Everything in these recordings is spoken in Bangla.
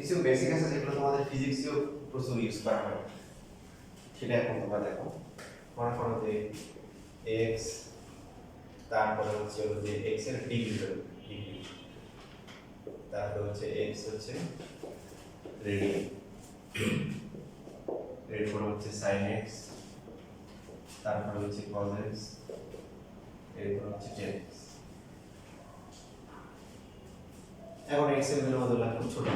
কিছু বেসিক আছে যেগুলো তোমাদের ফিজিক্সেও প্রচুর ইউজ করা হয়, সেটা এখন তোমরা দেখো। মনে করো যে x, তারপরে হচ্ছে যে x এর ডিগ্রি, তারপরে হচ্ছে x হচ্ছে রেডিয়ান, এরপর হচ্ছে sin x, তারপরে হচ্ছে cos x, এরপর হচ্ছে tan x। এখন x এর ভ্যালু বদলা খুব ছোট,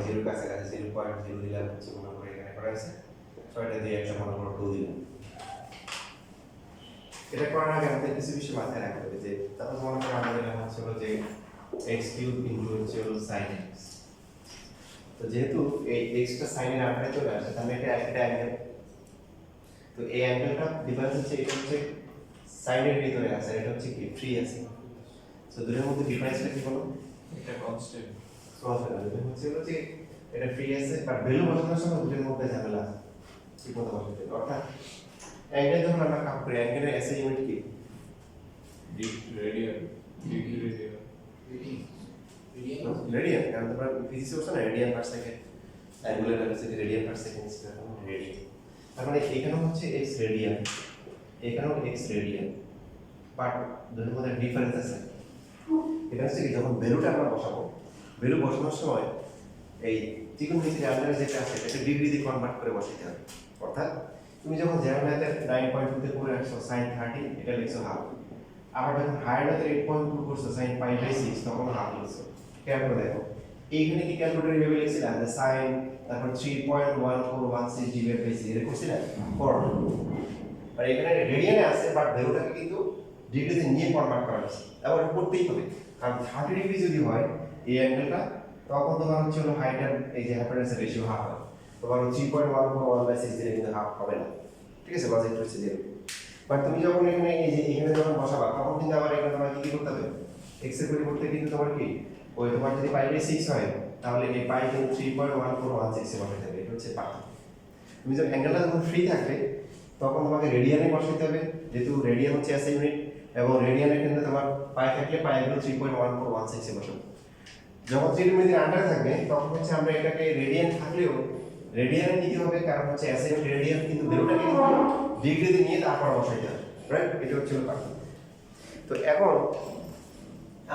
0 এর কাছাকাছি 0.0 দিলাম হচ্ছে মনে করে এখানে করা আছে 6টা দিয়ে একটা মনে করো 2 দিলাম। এটা করার আগে আমাদের কিছু বিষয় মাথায় রাখতে হবে, যে তারপর মনে করো আমাদের লেখা ছিল যে x³ হচ্ছে sin x। তো যেহেতু এই x টা sin এর আকারে চলে আসে, তাহলে এটা অ্যাঙ্গেল। তো এই অ্যাঙ্গেলটা ডিফারেন্স হচ্ছে, এটা হচ্ছে sin এর ভিতরে আছে, এটা হচ্ছে কি ফ্রি আছে। সো দুটোর মধ্যে ডিফারেন্সটা কি বলো? এটা কনস্ট্যান্ট। এটা হচ্ছে যে এটা ফ্রি আছে, বাট ভ্যালু বসানোর সময় দুটোর মধ্যে ঝামেলা আছে, ঠিক মতো বসাতে হবে। অর্থাৎ অ্যাঙ্গেল যখন আমরা কাপ করি, অ্যাঙ্গেলের এসআই ইউনিট কি? রেডিয়ান। Degree radian. রেডিয়ান, কারণ তোমরা ফিজিক্সে বলছো না radian per second, angular velocity radian per second, radian. তার মানে এখানেও হচ্ছে x রেডিয়ান, এখানেও x রেডিয়ান, বাট দুটোর মধ্যে ডিফারেন্স আছে। এটা হচ্ছে কি, যখন ভ্যালুটা আমরা বসাবো, ভ্যালু বসানোর সময় এই ত্রিকোণমিতির আন্ডারে যেটা আছে এটা ডিগ্রি দিয়ে কনভার্ট করে বসাতে হবে। অর্থাৎ তুমি যখন জেনারেল ম্যাথের 9.2 তে পড়ে আসছো sin 30, এটা লিখছো হাফ। আবার যখন হায়ার ম্যাথের 8.2 করছো sin π/6, তখন হাফ লিখছো। খেয়াল করে দেখো, এইখানে কি ক্যালকুলেটর এভাবে লিখছিলাম যে sin, তারপর 3.1416 ডিভাইড বাই 6 এটা করছিলাম ফর। আর এখানে রেডিয়ানে আছে, বাট ভ্যালুটাকে কিন্তু ডিগ্রিতে নিয়ে কনভার্ট করা হয়েছে। আবার করতেই হবে, কারণ 30 ডিগ্রি যদি হয় এই অ্যাঙ্গেলটা, তখন তোমার হচ্ছে হলো হাইটার এই যে হ্যাপারেন্সের রেশিও হাফ হয়। তোমার 3.1416 দিলে কিন্তু হাফ হবে না, ঠিক আছে? লজিক হচ্ছে যে, বাট তুমি যখন এখানে এই যে এখানে যখন বসাবা, তখন কিন্তু আবার এখানে তোমার কি করতে হবে? x এর পরিবর্তে কিন্তু তোমার কি ওই তোমার যদি π/6 হয়, তাহলে এই পাই কিন্তু 3.1416 এ বসাতে হবে। এটা হচ্ছে পার্থক্য। তুমি যখন অ্যাঙ্গেলটা যখন ফ্রি থাকবে, তখন তোমাকে রেডিয়ানে বসাতে হবে, যেহেতু রেডিয়ান হচ্ছে এসআই ইউনিট, এবং রেডিয়ানের ক্ষেত্রে তোমার পাই থাকলে পাইগুলো 3.1416 এ বসাবো। যখন ত্রিকোণমিতির আন্ডারে থাকবে, তখন হচ্ছে আমরা এটাকে রেডিয়ান থাকলেও রেডিয়ানে নিতে হবে, কারণ হচ্ছে এসআই ইউনিট রেডিয়ান, কিন্তু ভ্যালুটাকে কিন্তু ডিগ্রিতে নিয়ে তারপর বসাইতে হবে, রাইট? এটা হচ্ছে পার্থক্য। তো এখন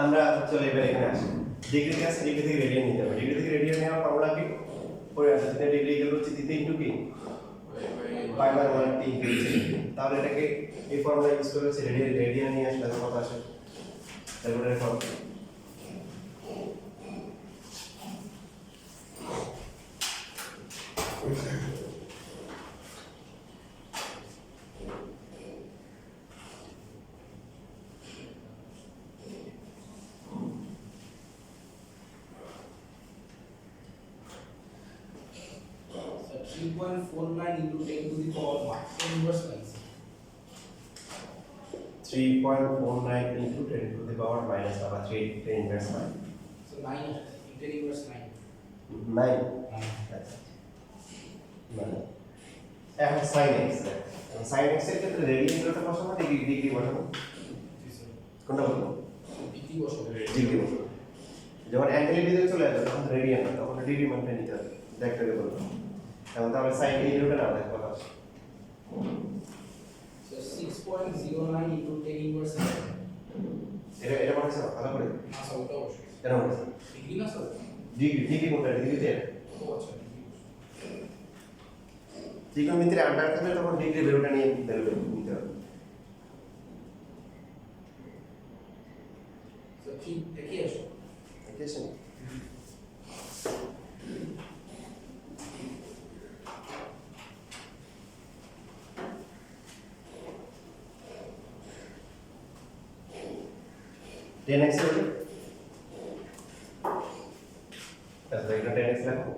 আমরা চলে এবার এখানে আসি, ডিগ্রি আছে, ডিগ্রি থেকে রেডিয়ান নিতে হবে। ডিগ্রি থেকে রেডিয়ান নেওয়ার ফর্মুলা কি? পড়ে আছে, যেটা ডিগ্রি গেল হচ্ছে দ্বিতীয় ইনটু কি π/1 t। তাহলে এটাকে এই ফর্মুলা ইউজ করে হচ্ছে রেডিয়ান নিয়ে আসলে কত আসে? Calculator formula So 3.49 into 10 to the power what? 10 inverse 9. 3.49 into 10 to the power minus আবার 3 10 inverse 9 So 9, 10 inverse 9. 9 এখন sin x, sin x এর ক্ষেত্রে রেডিয়ানটা বসাবো না ডিগ্রি বসাবো? কোনটা বলবো? ডিগ্রি বসাবো। ডিগ্রি বসাবো। যখন অ্যাঙ্গেলের ভিতরে চলে আসবে তখন রেডিয়ান না, তখন ডিগ্রি মানটা নিতে হবে, দেখতে হবে বলবো। এখন তাহলে sin এই রুটে না দেখো কত আসে। So 6.09 into 10 inverse 9. এটা মনে হচ্ছে ভালো করে আচ্ছা ওটা অবশ্যই। কেন মনে হচ্ছে? ডিগ্রি না স্যার? ডিগ্রি কোনটা? ডিগ্রিতে ও আচ্ছা ডিগ্রি। ত্রিকোণমিতির আন্ডার থাকলে তখন ডিগ্রি ভ্যালুটা নিয়ে ভ্যালু নিতে হবে। So ঠিক একই আসে। ঠিক আছে? টেন এক্স হবে, তাহলে এটা 10x লেখো,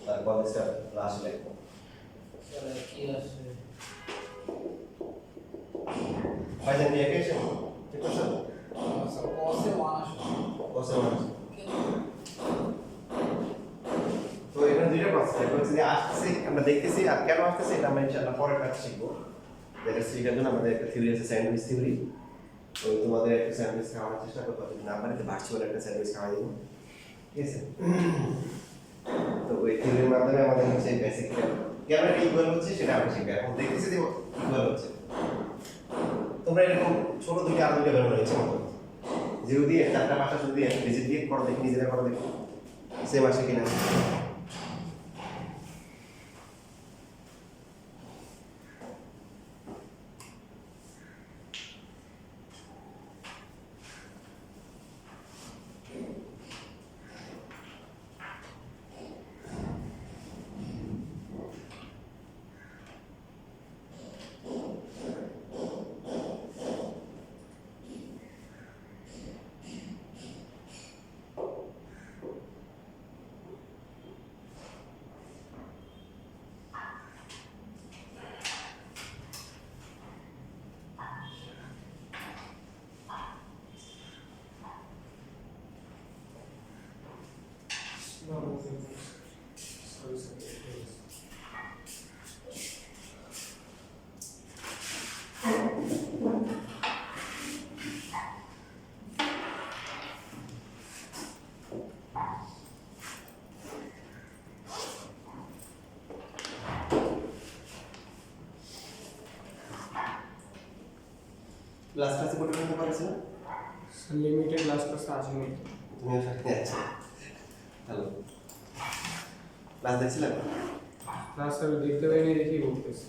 তারপর এটা লাস্ট লেখো। স্যার একই আসে। ফাইনাল দিয়ে এসে ঠিক আছে? স্যার cos এ 1 আসে। কত আছে? তো এখানে দুইটা প্রসেস, একটা হচ্ছে যে আসছে আমরা দেখতেছি, আর কেন আসছে এটা আমরা ইনশাআল্লাহ পরের ক্লাসে শিখবো। যেটা শিখার জন্য আমাদের একটা থিওরি আছে, স্যান্ডউইচ থিওরি। তো তোমাদের একটা স্যান্ডউইচ খাওয়ানোর চেষ্টা করবো, যদি না পারি তো ভার্চুয়াল একটা স্যান্ডউইচ খাওয়াই দেবো, ঠিক আছে? ওই থিওরির মাধ্যমে আমাদের হচ্ছে বেসিক কেন ইকুয়াল হচ্ছে সেটা আমরা শিখবো। এখন দেখতেছি যে ইকুয়াল হচ্ছে, তোমরা এরকম ছোট দুইটা আর দুইটা বেরোনো ইচ্ছে মতো জিরো দিয়ে চারটা পাঁচটা শুরু দিয়ে ডিজিট দিয়ে করো, দেখি নিজেরা করো, দেখি সেম আসে কিনা। লাস্ট ক্লাসে কোটা করতে পারছো না? লিমিটেড লাস্ট ক্লাস আসেনি। তুমি আচ্ছা হ্যালো, ক্লাস দেখছিলেন? ক্লাস আমি দেখতে পাইনি দেখি বলতেছি।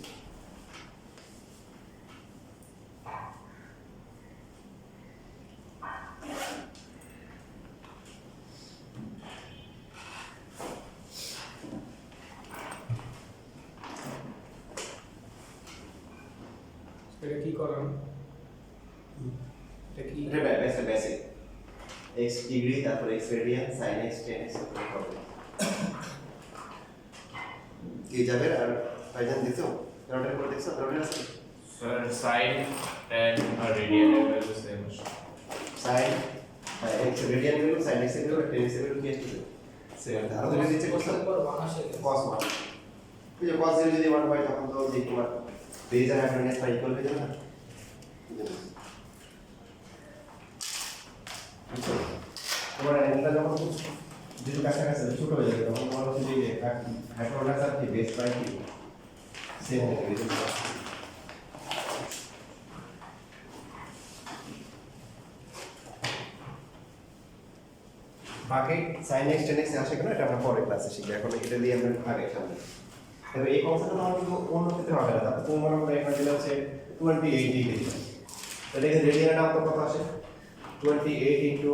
এটা কি করেন? এটা কি? এটা বেসিক x ডিগ্রি, তারপর x radian, sin x tan x করতে কি যাবে। আর ভাইজান দিছো নোটের করে দেখছো, নোটের আছে Sir, sine and a radian is the same. sin x radian value, sin x value, tan x value কি আসছে সেম। আর দুটো নিচে করছো উপর বানাসে cos 1, এই যে cos 0 যদি 1 হয় তখন তো যে তোমার বেজ আর হাইড্রোজেন পাই ইকুয়াল হয়ে যাবে না। তোমার অ্যাঙ্গেলটা যখন দুটো কাছাকাছি ছোট হয়ে যাবে তখন তোমার হচ্ছে যে হাইড্রোজেন আর কি বেজ পাই কি সেম হয়ে যাবে। বাকি sin x tan x আসে কেন এটা আমরা পরের ক্লাসে শিখব, এখন এটা দিয়ে আমরা আগে সামনে। তবে এই কনসেপ্টটা তোমার কিন্তু অন্য ক্ষেত্রে হবে না। তারপর তুমি মনে করো এখানে দিলে হচ্ছে 28 ডিগ্রি, তাহলে এখানে রেডিয়ানের নাম তো কত আসে 28 ইনটু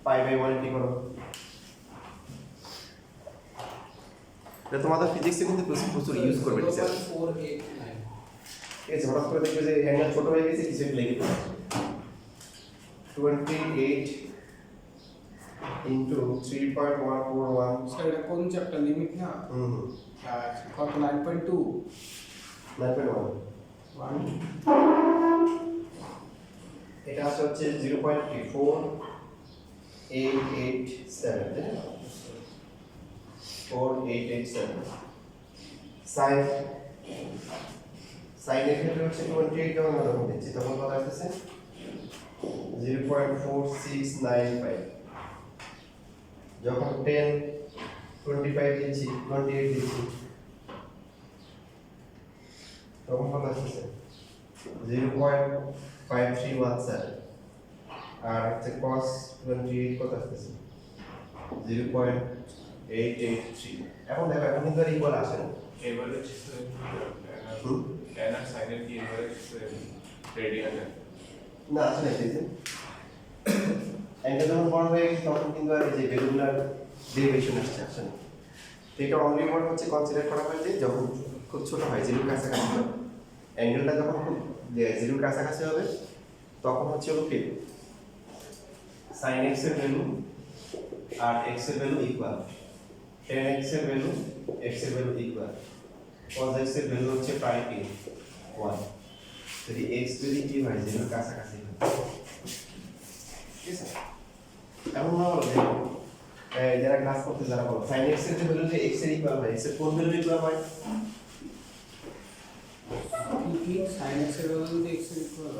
পাই বাই 1 কি করো। এটা তোমাদের ফিজিক্সে কিন্তু প্রচুর ইউজ করবে টিচার। 489 ঠিক আছে, হঠাৎ করে দেখবে যে অ্যাঙ্গেল ছোট হয়ে গেছে, কিছু একটা লেগে পড়ে 28 ইনটু 3.141। স্যার এটা কোন চ্যাপ্টার লিমিট না? হুম আচ্ছা কত 9.2 9.1। 1 এটা আছে হচ্ছে 0.4887, তাই না? 4887 sin এর ক্ষেত্রে হচ্ছে 28 যখন আমরা যখন দিচ্ছি তখন কত আসতেছে 0.4695, যখন 10 25 দিচ্ছি 28 দিচ্ছি তখন কত আসতেছে 0.5317, আর হচ্ছে cos 28 কত আসতেছে 0.883। এখন দেখো এখন কিন্তু আর ইকুয়াল আসে না। Average tan and sin এর কি average radian है। না আসলে এই যে অ্যাঙ্গেল যখন বড় হয়ে গেছে তখন কিন্তু আর এই যে রেগুলার ডেরিভেশন আসছে না। তো এটা অনলি ওয়ান হচ্ছে কনসিডার করা হয় যে যখন খুব ছোট হয়, জিরোর কাছাকাছি হবে, অ্যাঙ্গেলটা যখন খুব জিরোর কাছাকাছি হবে তখন হচ্ছে হলো কি sin x এর ভ্যালু আর x এর ভ্যালু ইকুয়াল, tan x এর ভ্যালু x এর ভ্যালু ইকুয়াল, cos x এর ভ্যালু হচ্ছে প্রায় কি 1। যদি x যদি কি হয় জিরোর কাছাকাছি হয়, ঠিক আছে। এমন না বলো যারা ক্লাস করতে যারা বলো sin x এর ভ্যালু যে x এর ইকুয়াল হয়, x এর কোন ভ্যালু ইকুয়াল হয় কি sin x এর ভ্যালু যদি x এর ইকুয়াল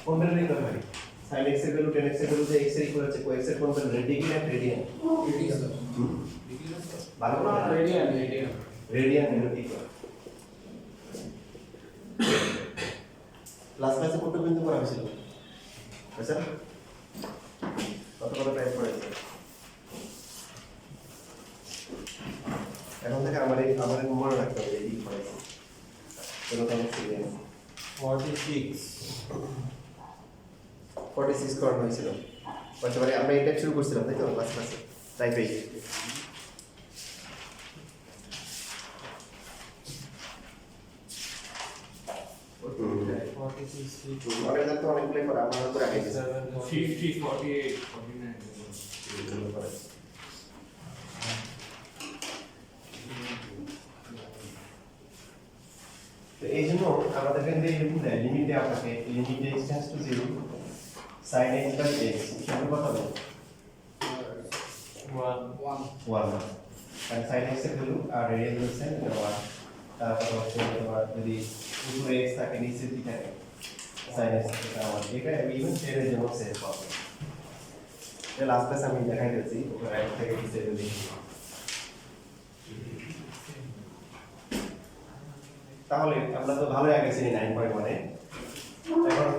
কোন ভ্যালু ইকুয়াল হয় sin x এর ভ্যালু tan x এর ভ্যালু যে x এর ইকুয়াল হচ্ছে x এর কোন ভ্যালু ডিগ্রি না রেডিয়ান ডিগ্রি স্যার হুম ডিগ্রি না স্যার ভালো করে radian. রেডিয়ান ইউনিট ইকুয়াল ক্লাসে কত বিন্দু করা হয়েছিল বুঝছেন কত টাইপ করেছে এখন থেকে আমাদের মনে রাখতে হবে এই করেছে চলো তাহলে সিরিয়াস 46 করা হয়েছিল বলতে পারি আমরা এটা শুরু করছিলাম তাই তো ক্লাসে টাইপ এই অনেক তো অনেকগুলো করে আমরা তো রাখি 50, 48, 49. তো এই জন্য আমাদের কিন্তু এই লিমিট দেওয়া থাকে limit x tends to 0 sin x by x সমান কত হবে 1 আর sin x এর ভ্যালু আর রেডিয়ান হচ্ছে 1 তারপর হচ্ছে তোমার যদি উপরে x থাকে নিচে কি থাকে sin x এটা আমার এটা ইভেন এর জন্য সেভ হবে এটা লাস্ট ক্লাস আমি দেখাই দিয়েছি ওখানে রাইট থেকে নিচে যদি তাহলে আমরা তো ভালো আগে চিনি 9.1 এ এখন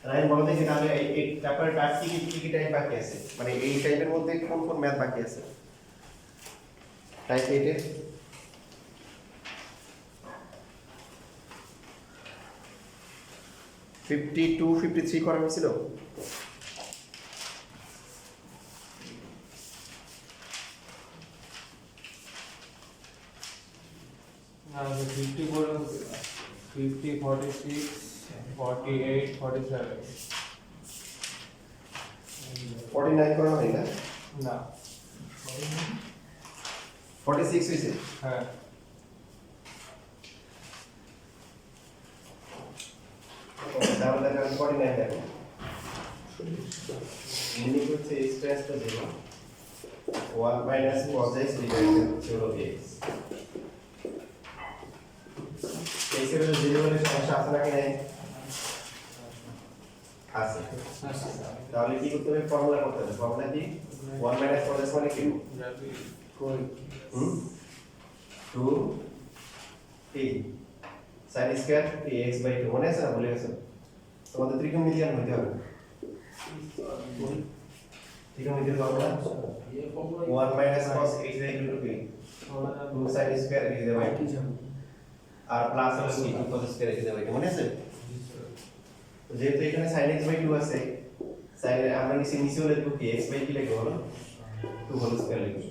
9 বলতে কি তাহলে এই চ্যাপ্টার কাট কি টাইপ বাকি আছে মানে এই টাইপের মধ্যে কোন কোন ম্যাথ বাকি আছে টাইপ 8 এর ফিফটি টু 53 করা হয়েছিল Now the 50 columns, 50, 46, 48, 47. 49 করা হয় না না 46 হয়েছে হ্যাঁ তাহলে দেখেন 49 দেখো লিমিট হচ্ছে x tends to 0 1 minus cos x divided 0 x x এর 0 হলে সমস্যা আছে নাকি নাই আছে তাহলে কি করতে হবে ফর্মুলা করতে হবে ফর্মুলা কি 1 মাইনাস cos x মানে কি 2 t sin square x by 2 মনে আছে না বলে গেছো তোমাদের ত্রিকোণমিতির হইতে হবে ত্রিকোণমিতির formula 1 minus cos x by 2 কি 2 sin স্কয়ার x বাই 2 আর প্লাস হলো কি 2 cos স্কয়ার x বাই 2 মনে আছে তো যেহেতু এখানে sin x বাই 2 আছে sin আমরা নিচে হলে লিখব কি x বাই কি লিখব হলো 2 হোল স্কয়ার লিখব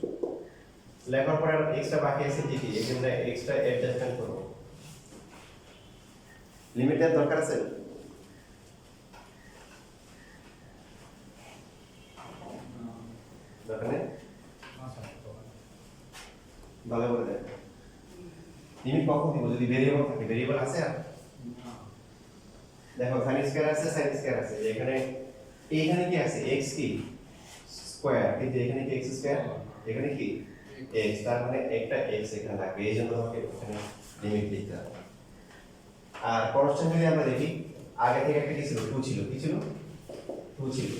লেখার পরে আর এক্সট্রা বাকি আছে কি এই জন্য এক্সট্রা অ্যাডজাস্টমেন্ট করব লিমিটের দরকার আছে দরকার নেই ভালো করে দেখ লিমিট কখন দিব যদি ভেরিয়েবল থাকে ভেরিয়েবল আছে আর দেখো sin স্কয়ার আছে sin স্কয়ার আছে এখানে কি আছে x কি স্কয়ার কিন্তু এখানে কি x স্কয়ার এখানে কি x তার মানে একটা x এখানে থাকবে এইজন্য আমাকে এখানে লিমিট লিখতে হবে আর কনস্ট্যান্ট যদি আমরা দেখি আগে থেকে একটা কি ছিল 2 ছিল কি ছিল 2 ছিল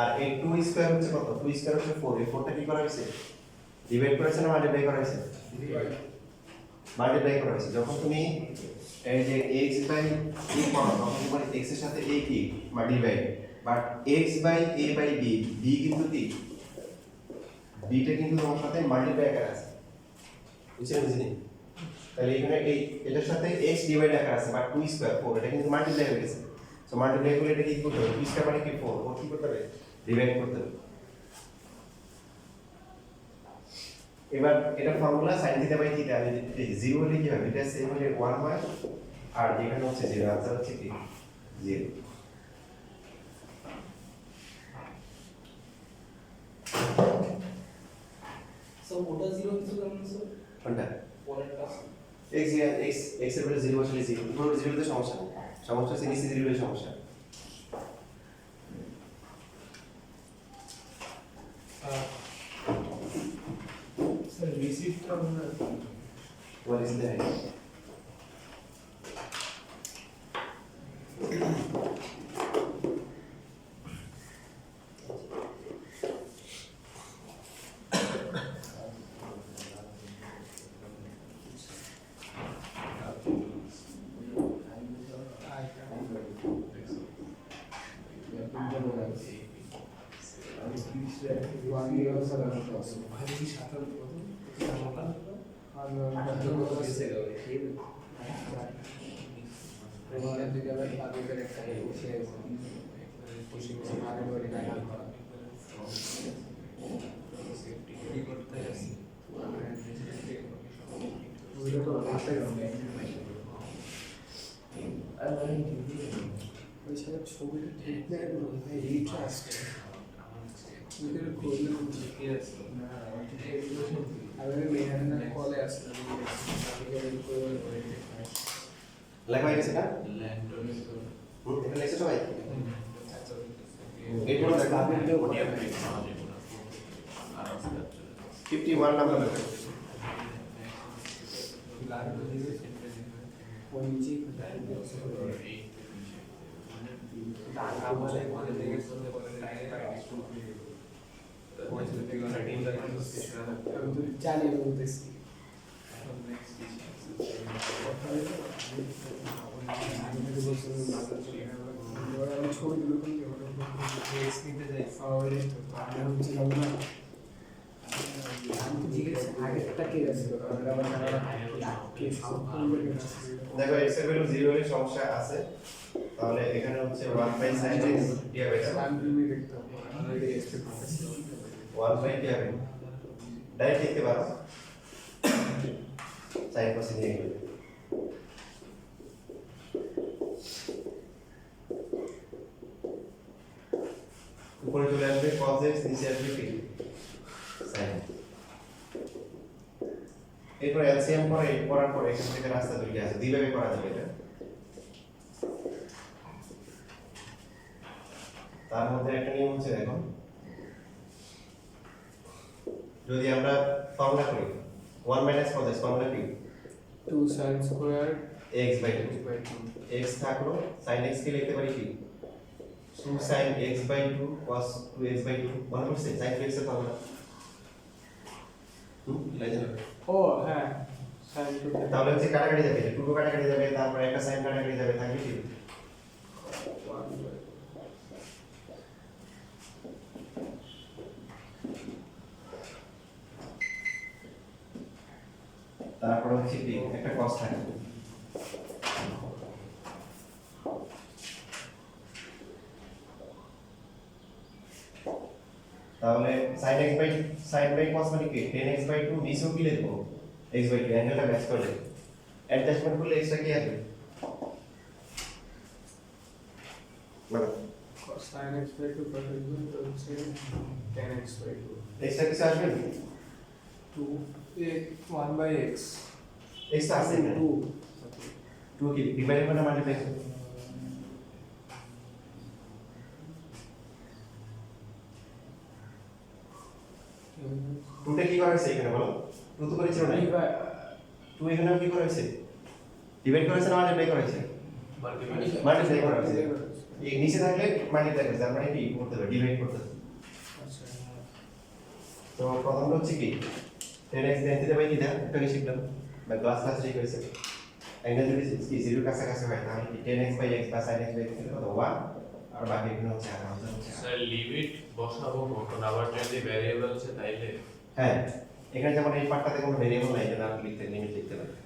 আর এই 2 স্কয়ার হচ্ছে কত 2 স্কয়ার হচ্ছে 4 এই 4টা কি করা হয়েছে ডিভাইড করেছে না মাল্টিপ্লাই করা হয়েছে মাল্টিপ্লাই করা হয়েছে যখন তুমি এই যে x বাই a করো তখন তোমার x এর সাথে a কি multiply but x by a by b b কিন্তু কি b টা কিন্তু তোমার সাথে মাল্টিপ্লাই আকারে আছে বুঝছেন তাহলে এখানে এই এটার সাথে x ডিভাইড আকারে আছে বাট 2 স্কয়ার 4 এটা কিন্তু মাল্টিপ্লাই হয়ে গেছে সো মাল্টিপ্লাই করলে এটা কি করতে হবে 2 স্কয়ার মানে কি 4 4 কি করতে হবে ডিভাইড করতে হবে এবার এটা formula sin theta by theta আমি যদি 0 হলে কি হবে এটা সেম হলে 1 হয় আর এখানে হচ্ছে 0 आंसर হচ্ছে কি 0 So what is 0 কিছু জানেন স্যার কোনটা পরের ক্লাস x এর বলে 0 আসলে 0 পুরো 0 তে সমস্যা নেই সমস্যা হচ্ছে নিচে 0 এর সমস্যা স্যার রিসিপ্টটা আমরা what is that 1 year or 7 months. ভাই কি 7 কত? রেগুলার দিকে আবার আগেকার একটা বসে বসে আগে ধরে দেখা করা কি করতে আছে ওইটা তো আসে না আর ওই সাথে ছবিটা ঠিক না এই ট্রাস্ট ওদের করলে ঠিক আছে না আগে মেহানা কলে আসলে লেখা হয়ে গেছে না এটা লেখছে সবাই এরপর দেখো আপনি 51 নাম্বার লেখা চালিয়ে বলতেছি ছবিগুলো নিতে যাই আগেরটা কে আছে দেখো x এর ভ্যালু 0 হলে সমস্যা আছে তাহলে এখানে হচ্ছে 1 বাই sin x কি হবে এটা 1 বাই কি হবে ডাইরেক্ট লিখতে পারো sin cos নিয়ে গেলে উপরে চলে আসবে cos x নিচে আসবে কি sin এরপর এলসিএম করার পরে এখান থেকে রাস্তা দুইটা আছে দুইভাবে করা যাবে এটা তার মধ্যে একটা নিয়ম হচ্ছে দেখো যদি আমরা ফর্মুলা করি 1 - cos x ফর্মুলা কি 2 sin square x / 2 x থাকলো sin x কে লিখতে পারি কি 2 sin x / 2 cos 2x / 2 মনে পড়ছে sin 2x এর ফর্মুলা ও হ্যাঁ sin 2 তাহলে হচ্ছে কাটাকাটি যাবে 2 কাটাকাটি যাবে তারপর একটা sin কাটাকাটি যাবে থাকবে কি তারপর হচ্ছে কি একটা cos থাকবে তাহলে sin by cos মানে কি 10x/2 নিচেও কি লিখবো x/2 অ্যাঙ্গেলটা ম্যাচ করে অ্যাডজাস্টমেন্ট করলে এক্সট্রা কি আসবে মানে sin x by 2 plus হচ্ছে 10x by 2 এক্সট্রা কিছু আসবে 1 by x এক্সট্রা আসবে না 2 কি ডিভাইড করে মাল্টিপ্লাই করব টুটা কি করা হয়েছে এখানে বলো টু তো করেছিল না টু এখানে কি করা হয়েছে ডিভাইড করা হয়েছে না মাল্টিপ্লাই করা হয়েছে মাল্টিপ্লাই করা হয়েছে এই নিচে থাকলে মাল্টিপ্লাই করতে আমরা কি করতে হবে ডিভাইড করতে হবে আচ্ছা তো প্রথমটা হচ্ছে কি 10x ডেন্সিটি বাই কিটা একটা কি শিখলাম বা ক্লাস ঠিক হয়েছে অ্যাঙ্গেল যদি কি 0 কাছাকাছি হয় তাহলে কি 10x বাই x বা sin x বাই x কত 1 আর বাকি এগুলো হচ্ছে আর হচ্ছে স্যার লিমিট বসাবো কখন আবার যদি ভ্যারিয়েবল আছে তাইলে হ্যাঁ এখানে যেমন এই পার্টটাতে কোনো ভেরিয়েবল নাই যেন আপনি লিমিট লিখতে পারেন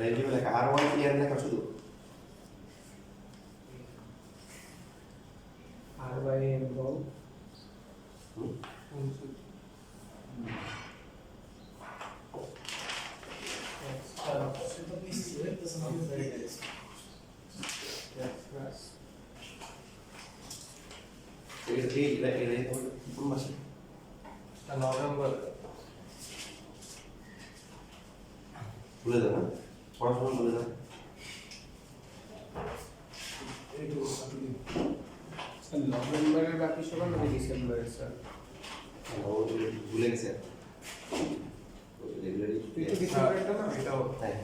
এইগুলো লেখা R1 ইয়ার লেখা শুধু r by m বল এই কোন মাসে নভেম্বর ভুলে যাও না পড়াশোনা ভুলে যাও নভেম্বরের বাকি সময় মানে ডিসেম্বরের স্যার ভুলে গেছে রেগুলারই তুই তো ডিসেম্বরেরটা না এটাও হ্যাঁ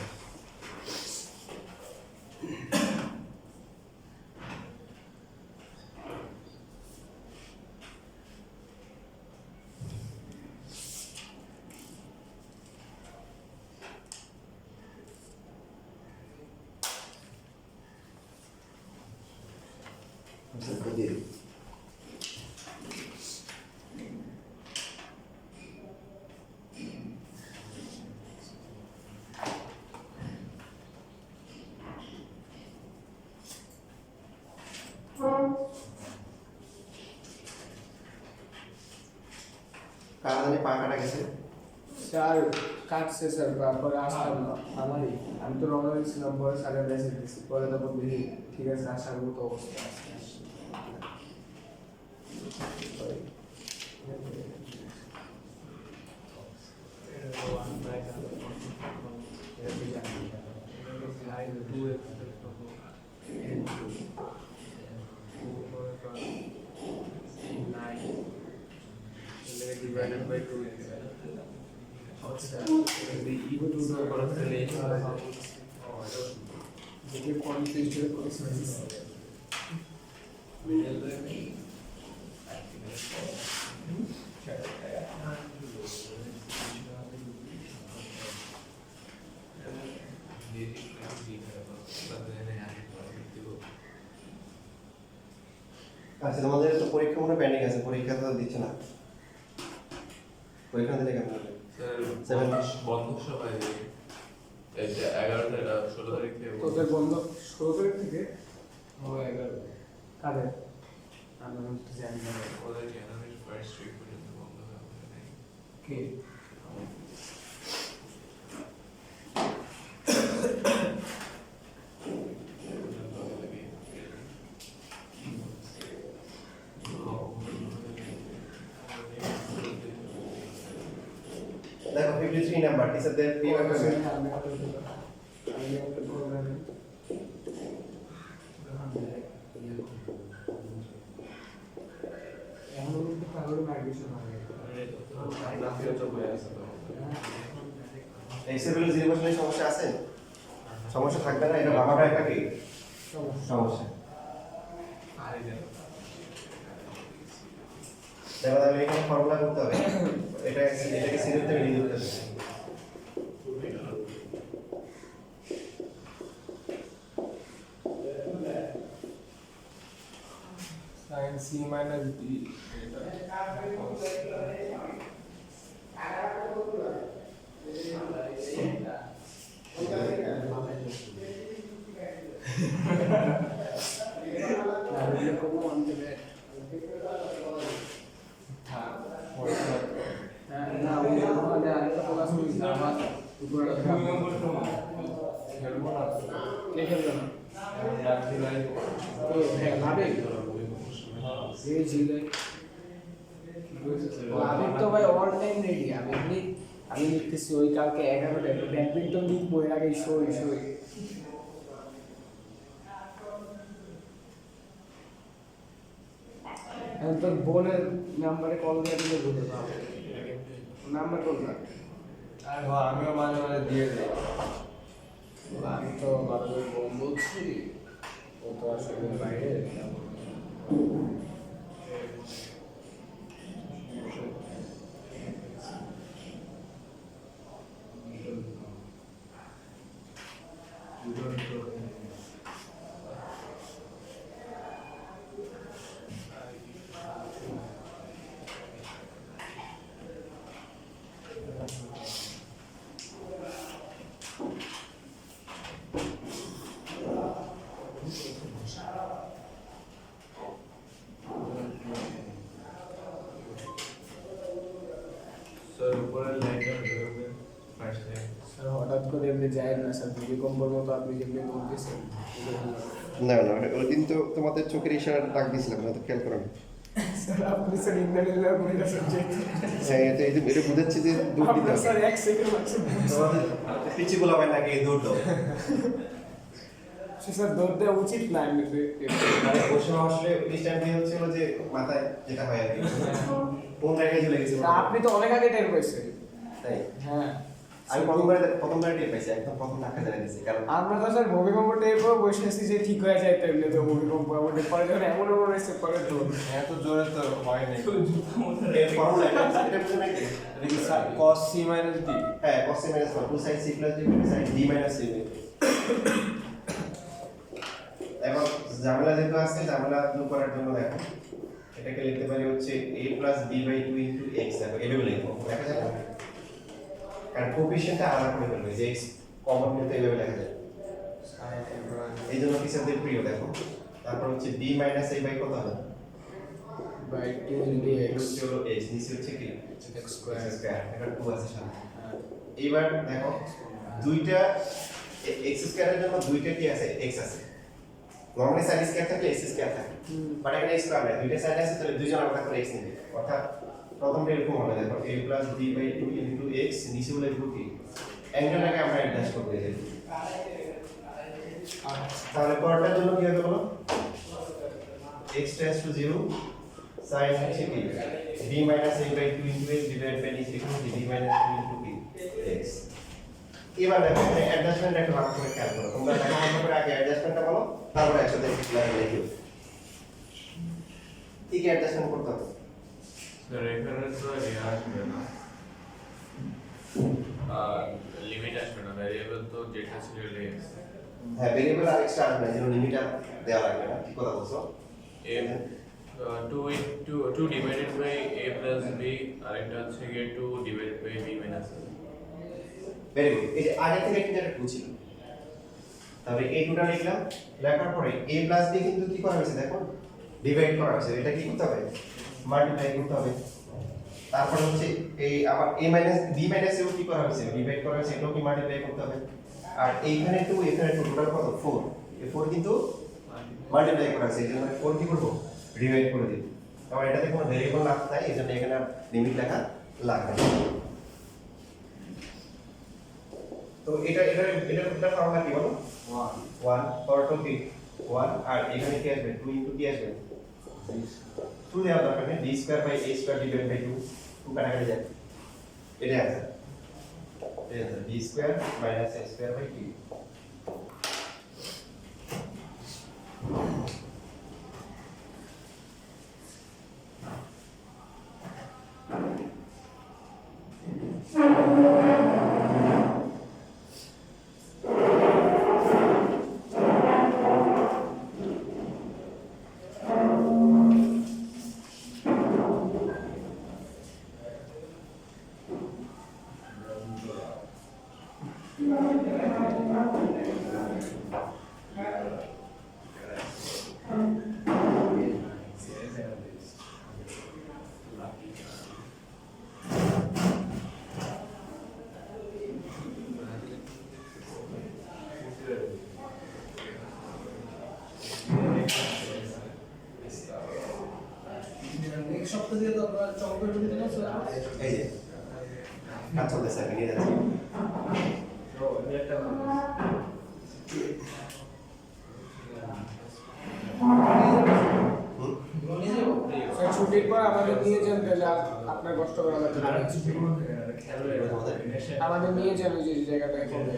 দিয়ে দিই। কারা জানি পা কাটা গেছে? স্যার কাটছে স্যার, তারপরে আসতাম না আমারই, আমি তো রওনা দিয়েছিলাম, পরে স্যারের মেসেজ দিচ্ছি, পরে তারপর দেখি ঠিক আছে আসার মতো অবস্থা আছে। divided by 2 আচ্ছা ইগো টু দা করা তাহলে এই যেটা কনফিউজ হয়ে পড়েছে। আচ্ছা তোমাদের তো পরীক্ষা মনে পেন্ডিং আছে, পরীক্ষা তো দিচ্ছে না, পরীক্ষা দিলে কেমন হবে? স্যার বন্ধ সবাই এই যে 11 থেকে 16 তারিখ থেকে তোদের বন্ধ 16 তারিখ থেকে? ও 11 কাদের? আমি তো জানি না ওদের জানুয়ারির ফার্স্ট উইক পর্যন্ত বন্ধ হবে কি। দেখো 53 নাম্বার টিচারদের পেমেন্ট হবে। এই সিভিল জিনিসের সমস্যা আছে? সমস্যা থাকবে না, এটা ভাবাটা একটা কি সমস্যা। দেখো তাহলে এখানে ফর্মুলা করতে হবে, এটাকে সিরিয়াল থেকে নিয়ে দিতে হবে। sin c minus b তো ভাই অল টাইম রেডি। আমি লিখতেছি ওই কালকে 11টায় ব্যাডমিন্টন লিখবো, এর আগে সই এখন তোর বোনের নাম্বারে কল দিয়ে দিলে বলতে পারবো নাম্বার কোনটা। আর আমিও মাঝে মাঝে দিয়ে দিই। আমি তো বাবার বোন বলছি, ও তো আসলে বাইরে। স্যার উপরের লাইনটা ধরবেন ফার্স্ট লাইন স্যার হঠাৎ করে এমনি যায় না স্যার, ভূমিকম্পর মতো আপনি যেমনি বলতেছেন। না না ওই দিন তো তোমাদের চোখের ইশারা ডাক দিয়েছিলাম না, তো খেয়াল করো না। স্যার আপনি স্যার ইন্দ্রানীলা বইটা সাবজেক্ট হ্যাঁ এটা বুঝাচ্ছি যে দূর দিতে আপনার হবে। স্যার এক সেকেন্ড লাগছে। তোমাদের পিছিয়ে বলাবেন নাকি দৌড় দাও। স্যার দৌড় দেওয়া উচিত না এমনিতে। মানে পশ্চিমা আসলে ডিস্ট্যান্স দিয়ে হচ্ছে হলো যে মাথায় যেটা হয় আর কি, কোন জায়গায় চলে গেছে তা আপনি তো অনেক আগে টের পাইছেন। তাই হ্যাঁ আমি প্রথমবার টের পাইছি, একদম প্রথম ধাক্কা জানিয়ে দিয়েছি, কারণ আমরা তো স্যার ভূমিকম্প টের পর বসে আছি যে ঠিক হয়ে যায়, তো এমনি তো ভূমিকম্প আমাদের পরে যখন এমন হয়েছে পরে তো এত জোরে তো হয় নাই। এর ফর্মুলা এটা বুঝে নাকি? cos c minus d হ্যাঁ cos c minus 1 2 sin c plus d 2 sin d minus c। এখন ঝামেলা যেহেতু আছে, ঝামেলা দূর করার জন্য দেখো এটাকে লিখতে পারি হচ্ছে a plus b by 2 into x, দেখো এভাবে লিখবো, দেখা যায় না? কারণ কোএফিশিয়েন্টটা আলাদা করে ফেলবে, যে x কমন কিন্তু এভাবে লেখা যায়, এই জন্য টিচারদের প্রিয়। দেখো তারপর হচ্ছে b minus a by কত হবে, বাই 2 ইনটু x হচ্ছে হলো x, নিচে হচ্ছে কি x স্কয়ার। স্কয়ার, এটা 2 আছে সামনে। এইবার দেখো দুইটা x স্কয়ারের জন্য দুইটা কি আছে, x আছে। নরমালি সাইড স্কয়ার থাকলে x স্কয়ার থাকে, বাট এখানে x স্কয়ার নাই, দুইটা সাইড আছে, তাহলে দুইজন আলাদা করে x নেবে। অর্থাৎ প্রথমটা এরকম হবে, দেখো a plus b by 2 into x, নিচে হলো লিখব কি অ্যাঙ্গেলটাকে আমরা অ্যাডজাস্ট করব এই যে। তাহলে পরেরটার জন্য কি হবে বলো, x tends to 0 sin হচ্ছে কি b minus a by 2 into x divided by নিচে লিখব কি b minus 2 into কি x। এবার দেখো অ্যাডজাস্টমেন্ট একটা ভালো করে খেয়াল করো, তোমরা দেখো ভালো করে আগে অ্যাডজাস্টমেন্টটা বলো, তারপর একসাথে লাইন লিখো কি কি অ্যাডজাস্টমেন্ট করতে হবে। স্যার এখানে তো ইয়ে আসবে না, লিমিট আসবে না, ভ্যারিয়েবল তো যেটা ছিল x। হ্যাঁ, ভেরিয়েবল আর এক্সট্রা আসবে না, যেন লিমিটটা দেওয়া লাগবে না, কি কথা বলছো? a 2 divided by a plus b, আরেকটা হচ্ছে গিয়ে 2 divided by b minus a। Very good, এই যে আগে থেকে কিন্তু একটা টু ছিল, তারপরে এই টুটা লিখলাম, লেখার পরে a প্লাস b কিন্তু কি করা হয়েছে দেখো, ডিভাইড করা হয়েছে, এটা কি করতে হবে, মাল্টিপ্লাই করতে হবে। তারপর হচ্ছে এই আবার a মাইনাস b মাইনাস এও কি করা হয়েছে, ডিভাইড করা হয়েছে, এটাও কি মাল্টিপ্লাই করতে হবে। আর এইখানে 2 এখানে 2, টোটাল কত 4, এই 4 কিন্তু মাল্টিপ্লাই করা হয়েছে, এই জন্য 4 কি করব, ডিভাইড করে দিব। কারণ এটাতে কোনো ভেরিয়েবল না থাকে, এই জন্য এখানে লিমিট লেখা লাগবে না। তো এটা ফর্মুলা কি বলো, 1 পরটো কি 1, আর এখানে কি আসবে 2 ইনটু কি আসবে 2 দেওয়া দরকার নেই, d square by a square divided by 2, 2 কাটাকাটি যায়, এটা আছে d square minus a square by 2। এক সপ্তাহ দিয়ে তো আমরা চকলেট দিতে না স্যার, এই যে কাজ চলতেছে, আমি নিয়ে যাচ্ছি। স্যার ছুটির পর আমাদের নিয়ে যান, তাহলে আপনার কষ্ট করা লাগবে না। আমাদের নিয়ে যান ওই যে জায়গাটায় করবে।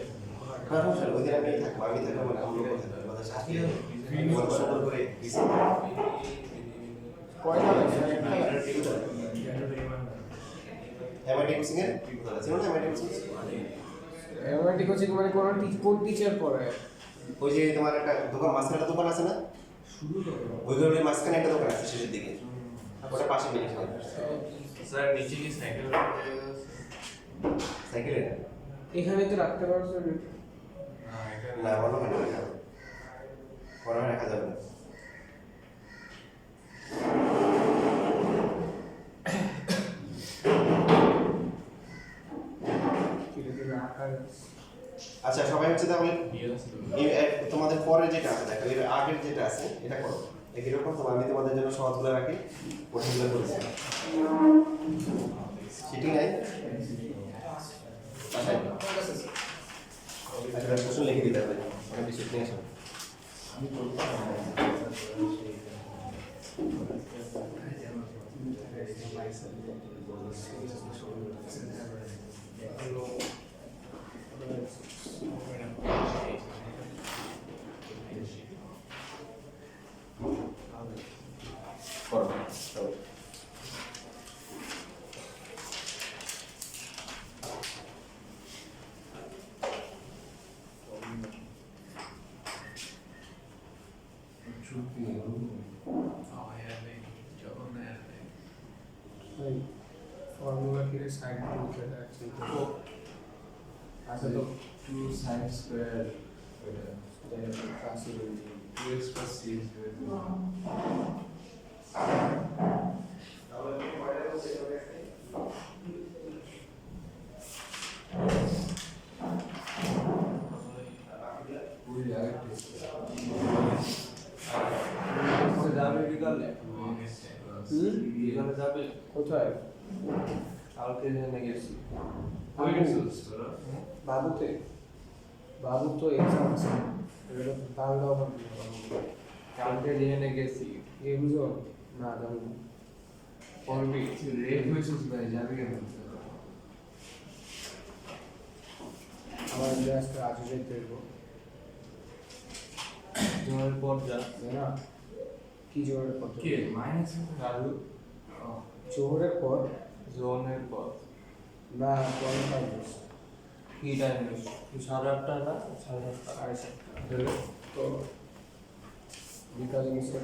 ওই দিন আমি থাকবো, আমি থাকবো মানে আমি থাকবো, আমাদের সাথে সুন্দর করে দিছি। কয়টা লাগছে? এমআইটি কোচিং এর ছিল না, এমআইটি কোচিং এমআইটি কোচিং মানে কোন টিচার পড়ায়? ওই যে তোমার একটা দোকান, মাঝখানে একটা দোকান আছে না, ওই ঘরের মাঝখানে একটা দোকান আছে শেষের দিকে, ওটা পাশে বিল্ডিং। স্যার নিচে কি সাইকেল সাইকেলে এখানে তো রাখতে পারছো না। না, মনে হয় না রাখা যাবে, মনে হয় রাখা যাবে না। আচ্ছা সবাই হচ্ছে তাহলে তোমাদের পরে যেটা আছে দেখো, এর আগের যেটা আছে এটা করো একই রকম। তোমার আমি তোমাদের জন্য সহজগুলো রাখি, কঠিনগুলো করেছি সিটিং নাই। আচ্ছা কোশ্চেন লিখে দিতে হবে, অনেক বেশি টেনশন। ভাই ফর্মুলা কি রে সাইড টু এটা আছে আচ্ছা তো 2 sin square ক্লাসে 2x plus c is equal to যাবে বিকালে বিকালে যাবে কোথায় কালকে জেনে গেছি বাবুতে বাবু তো এক্সাম আছে এটা তো তাহলেও কালকে জেনে গেছি এই বুঝো না জানি না পড়বি রেট হয়েছিস ভাই যাবি কেন আমার আজকে আজ যেতে দেবো জোরের পর যা না কি জোরের পর কে মাইনাস রাজু জোরের পর জোনের পর না পরে পাবো কি টাইম 8:30 না 8:30 আড়াইশো তো বিকালে মিস্টার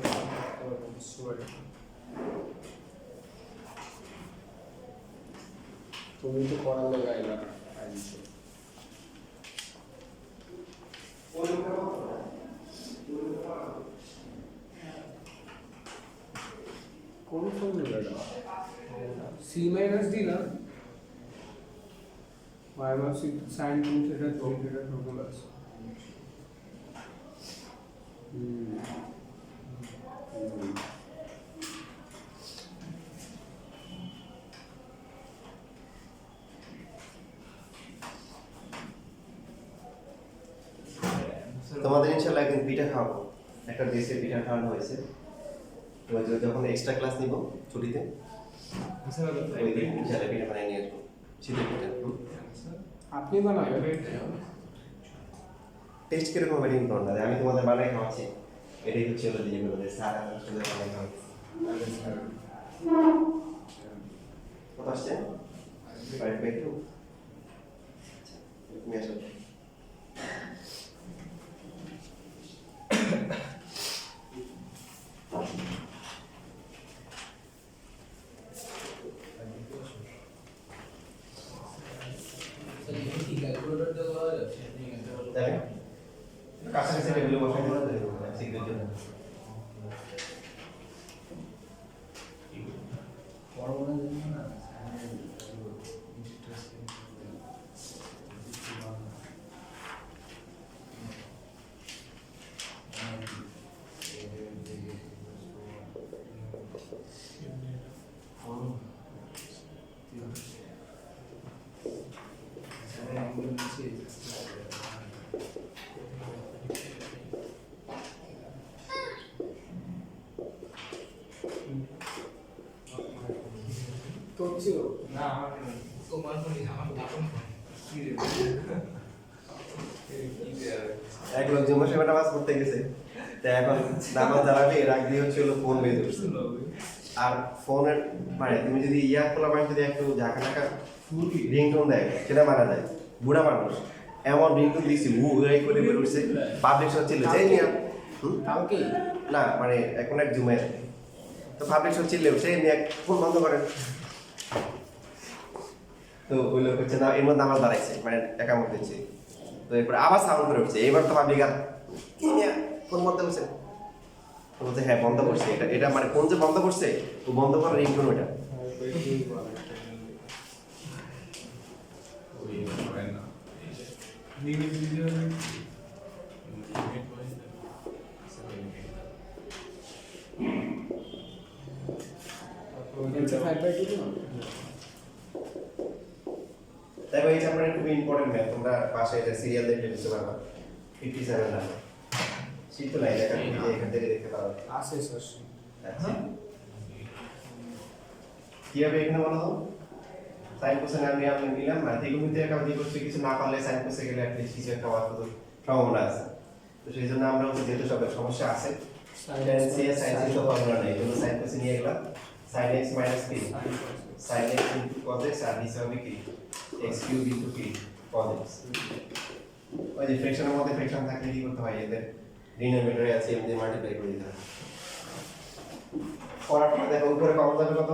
শুয়ারে তুমি তো পড়ালে গাইলা আইছো কোন ফর্মুলা সি মাইনাস ডি না minus sine 2 theta 3 theta formula আছে তোমাদের ইনশাআল্লাহ একদিন পিঠা খাওয়াবো, একটা দেশে পিঠা খাওয়ানো হয়েছে। তো যখন এক্সট্রা ক্লাস নিব ছুটিতে ওই দিন ইনশাআল্লাহ পিঠা বানিয়ে নিয়ে আসবো, শীতের পিঠা। আপনি বানাবেন টেস্ট কিরকম ওয়েটিং করুন দাদা, আমি তোমাদের বানাই খাওয়াচ্ছি। এটাই হচ্ছে হলো যেগুলো স্যার আমার সুন্দর বানাই খাওয়াচ্ছি। কত আসছে? 5/2 তুমি আসো। দেখেন কাছাকাছি টেবিলে বসাই দেওয়া যায় সিকিউরিটির জন্য। তো ছিল না আমার তোমার ফোন আমার দারুণ ফোন কি রে এক লোক জুমার সময় নামাজ পড়তে গেছে, তো এখন নামাজ দাঁড়াবে এর আগে হচ্ছে হলো ফোন বেজে উঠছে। আর ফোনের মানে তুমি যদি ইয়ার খোলা মানে যদি একটু ঝাঁকা ঝাঁকা রিংটোন দেয় সেটা মারা যায়। বুড়া মানুষ এমন রিংটোন দিচ্ছি এই করে বের উঠছে, পাবলিক হচ্ছিল যে নিয়ে কালকে না মানে এখন এক জুমের তো পাবলিক হচ্ছিল সেই নিয়ে ফোন বন্ধ করেন। তো ওই লোক হচ্ছে না এর মধ্যে আমার দাঁড়াইছে মানে একামত দিচ্ছে, তো এরপর আবার সাউন্ড করে উঠছে। এবার তো পাবলিক আর কি নিয়ে ফোন বন্ধ করছে, তো বলছে হ্যাঁ বন্ধ করছে। এটা এটা মানে ফোন যে বন্ধ করছে ও বন্ধ করার রিংটোন ওটা। দেখো এই চ্যাপ্টারে খুবই ইম্পর্টেন্ট ম্যাথ, তোমরা পাশে এটা সিরিয়াল দেখলে বুঝতে পারবা। 57 নাম্বার শীত তো নাই দেখা, তুমি এখান থেকে দেখতে পারো। আছে স্যার আচ্ছা কি হবে এখানে বলো তো, সাইন কোসাইন আমি নিলাম আর দ্বিগুণিত একটা দ্বিগুণিত কিছু না পারলে সাইন কোসে গেলে অ্যাটলিস্ট কিছু একটা হওয়ার তো সম্ভাবনা আছে। তো সেই জন্য আমরা হচ্ছে যেহেতু সব সমস্যা আছে tan c এর sin c তো ফর্মুলা নেই, এজন্য সাইন কোসে নিয়ে গেলাম। sin x - p sin x into cos x আর নিচে হবে কি x cube into p cos x। ওই যে ফ্র্যাকশনের মধ্যে ফ্র্যাকশন থাকলে কি করতে হয়, এদের ডিনোমিনেটরে আছে m দিয়ে মাল্টিপ্লাই করে দিতে হবে করার পর দেখো উপরে কমন যাবে কত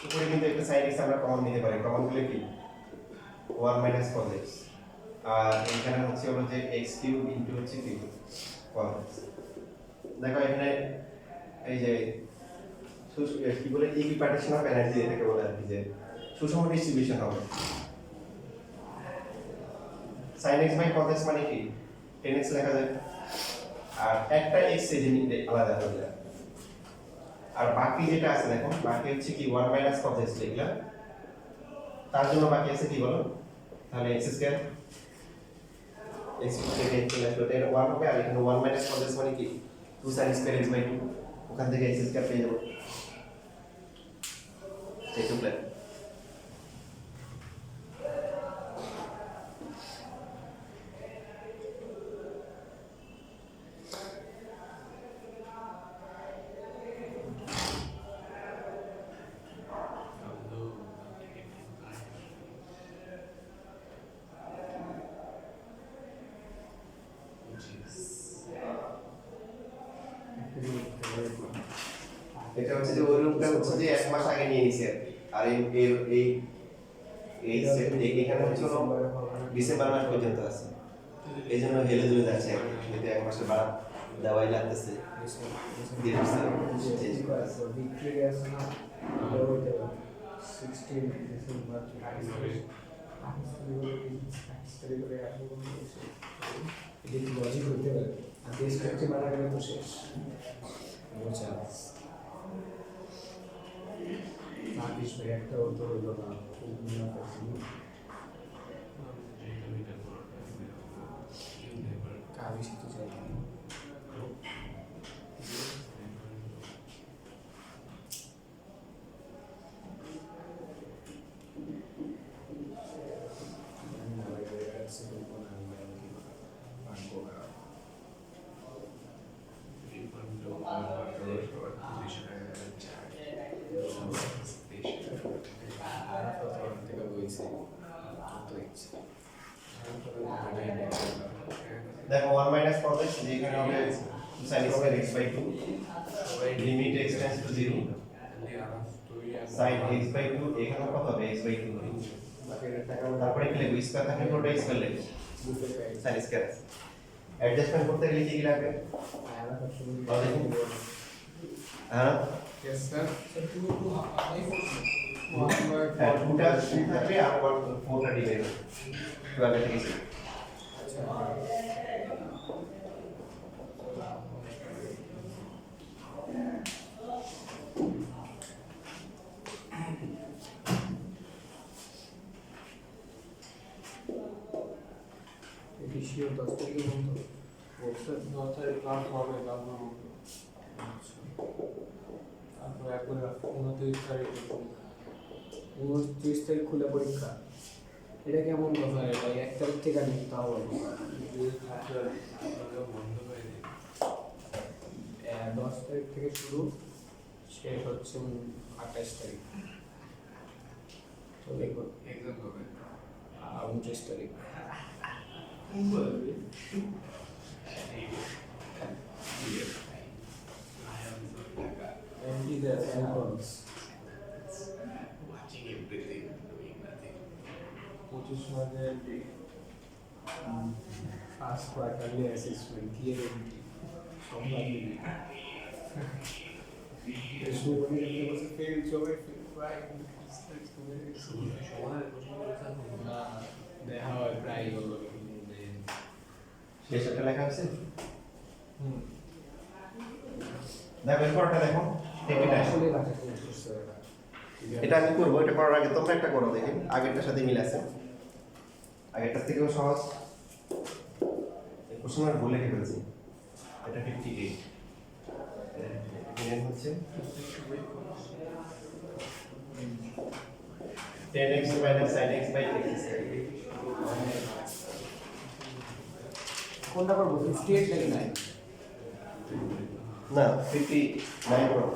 উপরে কিন্তু একটা sin x আমরা কমন নিতে পারি কমন নিলে কি 1 মাইনাস cos x আর এখানে হচ্ছে হলো যে x কিউব ইনটু হচ্ছে কি cos x দেখো এখানে এই যে কি বলে ইকুইপার্টিশন অফ এনার্জি এটাকে বলে আর কি যে সুষম ডিস্ট্রিবিউশন হবে sin x by cos x মানে কি 10x লেখা যায় আর একটা x এই যে নিতে আলাদা হয়ে যায় আর বাকি যেটা আছে দেখো বাকি হচ্ছে কি 1 মাইনাস cos x লিখলাম তার জন্য বাকি আছে কি বলো তাহলে x স্কয়ার x থেকে x চলে আসবে এটা 1 হবে আর এখানে 1 মাইনাস cos x মানে কি 2 sin স্কয়ার x বাই 2 ওখান থেকে x স্কয়ার পেয়ে যাবো এটা প্ল্যান এটা হচ্ছে যে ওই রূপটা হচ্ছে যে এক মাস আগে নিয়ে নিছে আর এই এই এই সেট এখানে হচ্ছে ডিসেম্বর মাস পর্যন্ত আছে এই জন্য হেলে দুলে যাচ্ছে কিন্তু এক মাসের বাড়া দাওয়াই লাগতেছে দিয়ে দিচ্ছে চেঞ্জ করা আছে ভিক্টোরি আছে না 16 ডিসেম্বর এটা লজিক হতে পারে আর দেশ করতে মারা গেলে তো শেষ বোঝা রাকেশ ভাই একটা তো হলো না খুব মুনাফা ছিল কাবি শিখতে চাই দেখো 1 মাইনাস cos x যেখানে হবে sin square x by 2 limit x tends to 0 sin x by 2 এখানে কত হবে x বাই 2 তারপরে কি লিখব স্কয়ার থাকলে পুরোটা স্কয়ার লিখব sin স্কয়ার অ্যাডজাস্টমেন্ট করতে গেলে কি লাগবে হ্যাঁ यस सर सर 2 হ্যাঁ 2টা 3 থাকবে আর 4টা ডিভাইড হবে 12 থেকে 6 আচ্ছা এডিশিও 10 তারিখে বন্ধ বলছে 10 তারিখ ক্লাস হবে ক্লাস বন্ধ আচ্ছা তারপর একবার 29 তারিখ 29 তারিখ খোলা পরীক্ষা এটা কেমন কথা রে ভাই 1 তারিখ থেকে নিতে তাও বলবো 10 তারিখ থেকে শুরু শেষ হচ্ছে 28 তারিখ তো দেখো এক্সাম হবে 29 তারিখ empty the samples watching everything, doing nothing. 25 মাসে empty ফার্স্ট কোয়ার্টারলি অ্যাসেসমেন্ট কি empty সব বাকি এসো বলে বলতে ফেল সবাই ফেল প্রায় না দেখা হয় প্রায় হলো শেষ একটা লেখা আছে দেখো এরপরটা দেখো এটা আসলে বাকি করতে হবে এটা আমি করব এটা করার আগে তোমরা একটা করো দেখি আগেরটার সাথে মিল আছে আগেরটার থেকেও সহজ এই প্রশ্ন আর ভুল লিখে ফেলছি এটা 58 এটা হচ্ছে 10x minus sin x by x কোনটা করব 58 নাকি 9 না 59 করো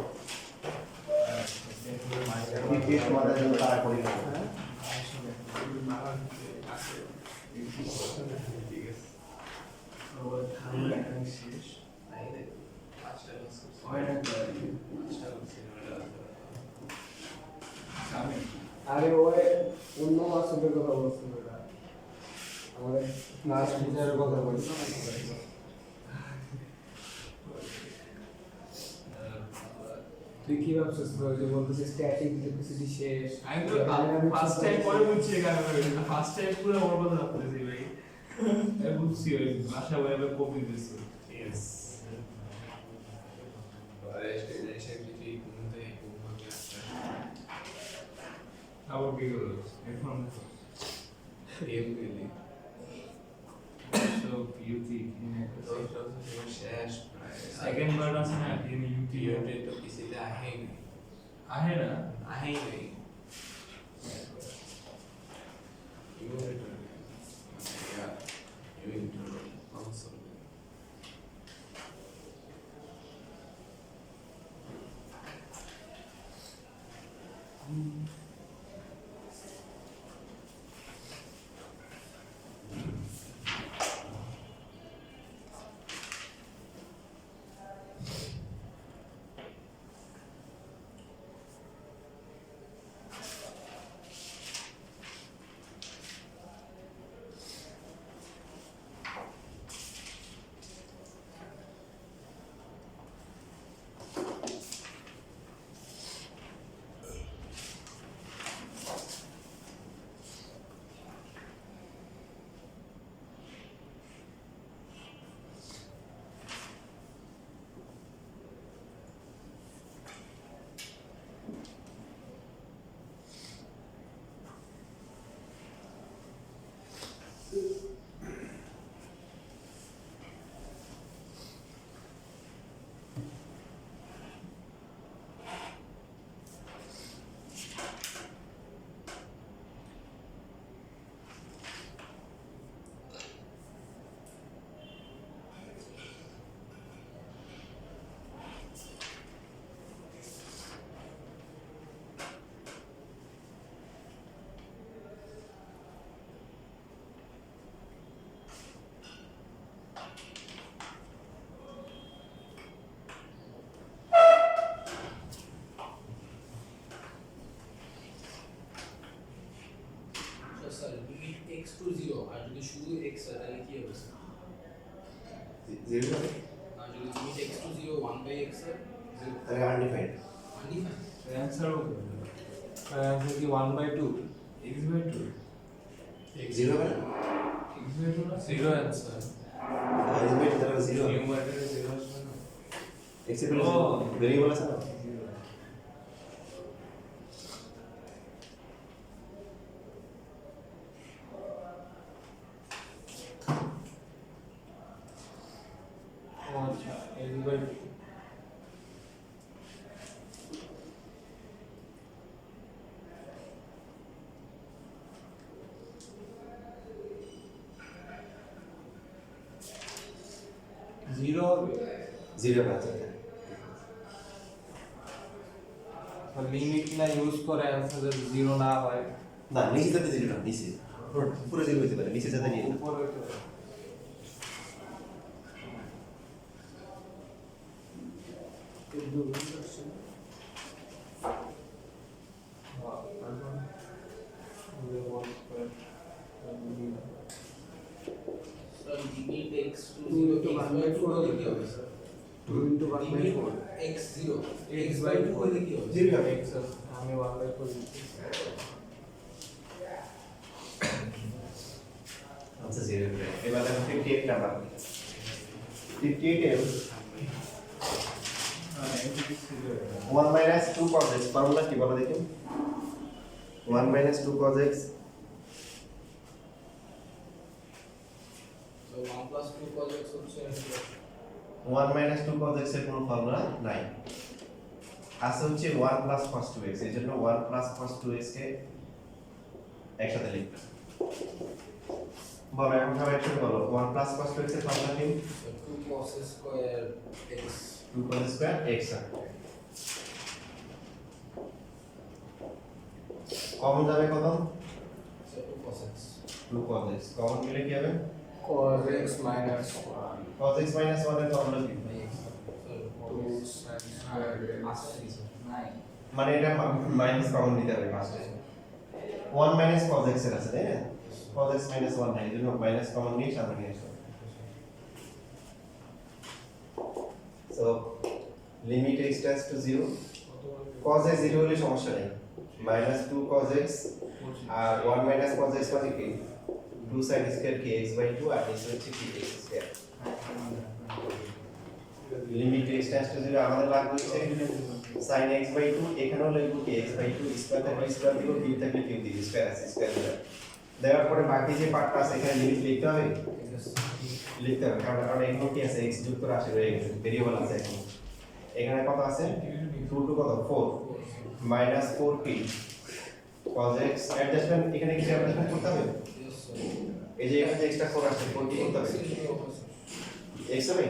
58 তোমাদের জন্য তারা করি না ওর ধারণা এখানে শেষ নাই রে, 5টা ক্লাস করছি। কয়টা করে 5টা করছি, 9টা আমি আরে ওই অন্য মাসের কথা বলছিল ওরা আমাদের ক্লাস টিচারের কথা বলছিল তুই কি ভাবছিস তো যে বলতেছিস স্ট্যাটিক ইলেকট্রিসিটি শেষ আমি তো ফার্স্ট টাইম পরে বুঝছি এখানে ফার্স্ট টাইম পুরো আমার কথা ভাবতেছি ভাই আমি বুঝছি ওই ভাষা বলে কপি দিছি Yes. পরে স্টেশন কিছু ঘুমতে ঘুমাতে আসছে। আবার কি করলো এখন গেম খেলি। সব ইউটি শেষ প্রায়। সেকেন্ড বার আছে না ইউটি ইউটি তো পিছিয়ে আহেনি। আহে না আহেনি। ইউটি কনসোল। স্যার লিমিট x টু 0 আর যদি শুধু x হয় তাহলে কি হবে স্যার? জিরো আর যদি লিমিট x টু 0 1/x হয় তাহলে আনডিফাইন্ড আনডিফাইন্ড অ্যানসার হবে অ্যানসার কি 1/2 x/2 জিরো মানে x/2 না জিরো অ্যান্সার। এলিমেন্ট দ্বারা জিরো নিউমারেটরে জিরো আসবে না। এক্সেপ্ট ও। ভেরিয়েবল আছে না আচ্ছা x/2 জিরো হবে জিরো আছে লিমিট না ইউজ করে অ্যান্সার যদি জিরো না হয় না নিচে যাতে জিরো না নিচে পুরো জিরো হতে পারে নিচে যাতে নিয়ে না উপরে sir limit x to 0 x/2 হলে কি হবে sir? 2 into 1 by limit 4 x 0 x/2 হলে কি হবে? জিরো হবে আমি 1/4 দিচ্ছি আচ্ছা জিরো হবে এবার দেখো 58 নাম্বার 58 এর 1 minus 2 cos x ফর্মুলা কি বলো দেখি 1 minus 2 cos x তো 1 plus 2 cos x হচ্ছে 1 minus 2 cos x এর কোনো ফর্মুলা নাই আছে হচ্ছে 1 plus cos 2x এর জন্য 1 plus cos 2x কে একসাথে লিখবে বলো এখন সবাই একসাথে বলো 1 plus cos 2x এর ফর্মুলা কি 2 cos square x 2 cos square x common যাবে কত 2 cos x 2 cos x common নিলে কি হবে cos x minus 1 cos x minus 1 এর ফর্মুলা কি 2 sin square x মানে এটা মাইনাস কমন নিতে হবে ফার্স্টে 1 মাইনাস cos x এর আছে তাই না cos x minus 1 নাই এজন্য মাইনাস কমন নিয়ে সামনে নিয়ে আসো so limit x tends to 0 cos x 0 হলে সমস্যা নেই minus 2 cos x আর 1 minus cos x মানে কি 2 sin square kx by 2 আর x হচ্ছে kx square limit x tends to 0 আমাদের লাগবে হচ্ছে sin x by 2 এখানেও লিখব kx by 2 স্কয়ার থাকলে স্কয়ার দিব কিউব থাকলে কিউব দিব স্কয়ার আছে স্কয়ার দিব দেওয়ার পরে বাকি যে পার্টটা আছে এখানে লিমিট লিখতে হবে কারণ এখানে কি আছে x যুক্ত রাশি রয়ে গেছে ভেরিয়েবল আছে এখানে কত আছে 2 টু কত 4 minus 4p cos x adjustment এখানে কি অ্যাডজাস্টমেন্ট করতে হবে এই যে এখানে এক্সট্রা 4 আছে 4 কি করতে হবে x হবে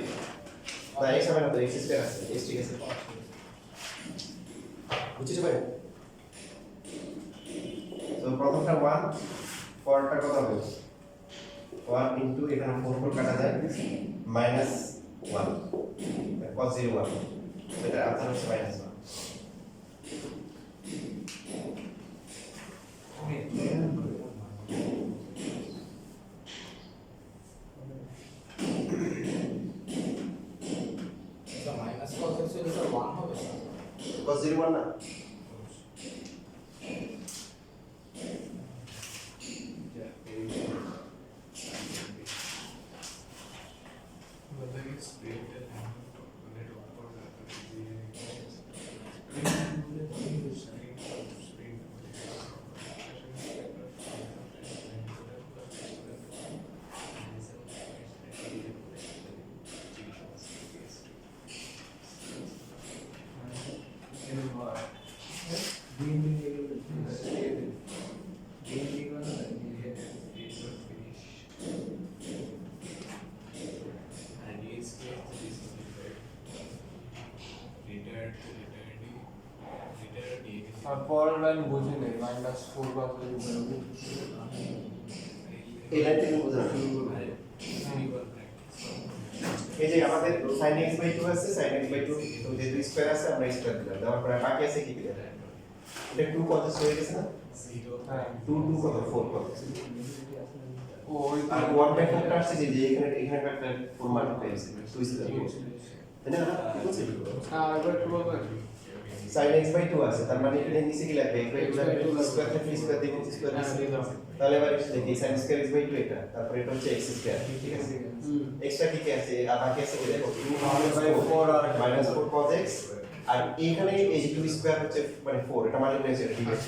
না x হবে না তো x স্কয়ার আছে x ঠিক আছে বুঝছিস ভাই তো প্রথমটা 1 পরেরটা কত হবে 1 ইনটু এখানে 4 4 কাটা যায় minus 1 cos 0 1 এটা আনসার হচ্ছে minus 1 মাইনাস cos x এর স্যার 1 হবে স্যার cos 0 1 না আর পরের লাইন বুঝি নেই মাইনাস 4 cos এই লাইন থেকে বুঝলাম এই যে আমাদের sin x by 2 আছে sin x by 2 তো যেহেতু স্কয়ার আছে আমরা স্কয়ার দিলাম দেওয়ার পরে বাকি আছে কি দিলাম এটা 2 কত হয়ে গেছে না 0 হ্যাঁ 2 2 কত 4 কত ও ওই আর 1 বাই 4 টা আসছে যে এখানে একটা 4 মাল্টিপ্লাই হয়েছে 2 ছিল তাই না কি বলছিস আর এবার কি বলবেন sin x by 2 আছে তার মানে এখানে নিচে কি লাগবে x by 2 লাগবে স্কয়ার থেকে স্কয়ার দিব স্কয়ার তাহলে এবার দেখি sin স্কয়ার x by 2 এটা তারপর এটা হচ্ছে x স্কয়ার ঠিক আছে এক্সট্রা কি আছে আর বাকি আছে কি দেখো 2 বাই 4 আর minus 4 cos x আর এইখানে এই 2 স্কয়ার হচ্ছে মানে 4 এটা মাল্টিপ্লাই হচ্ছে এটা ঠিক আছে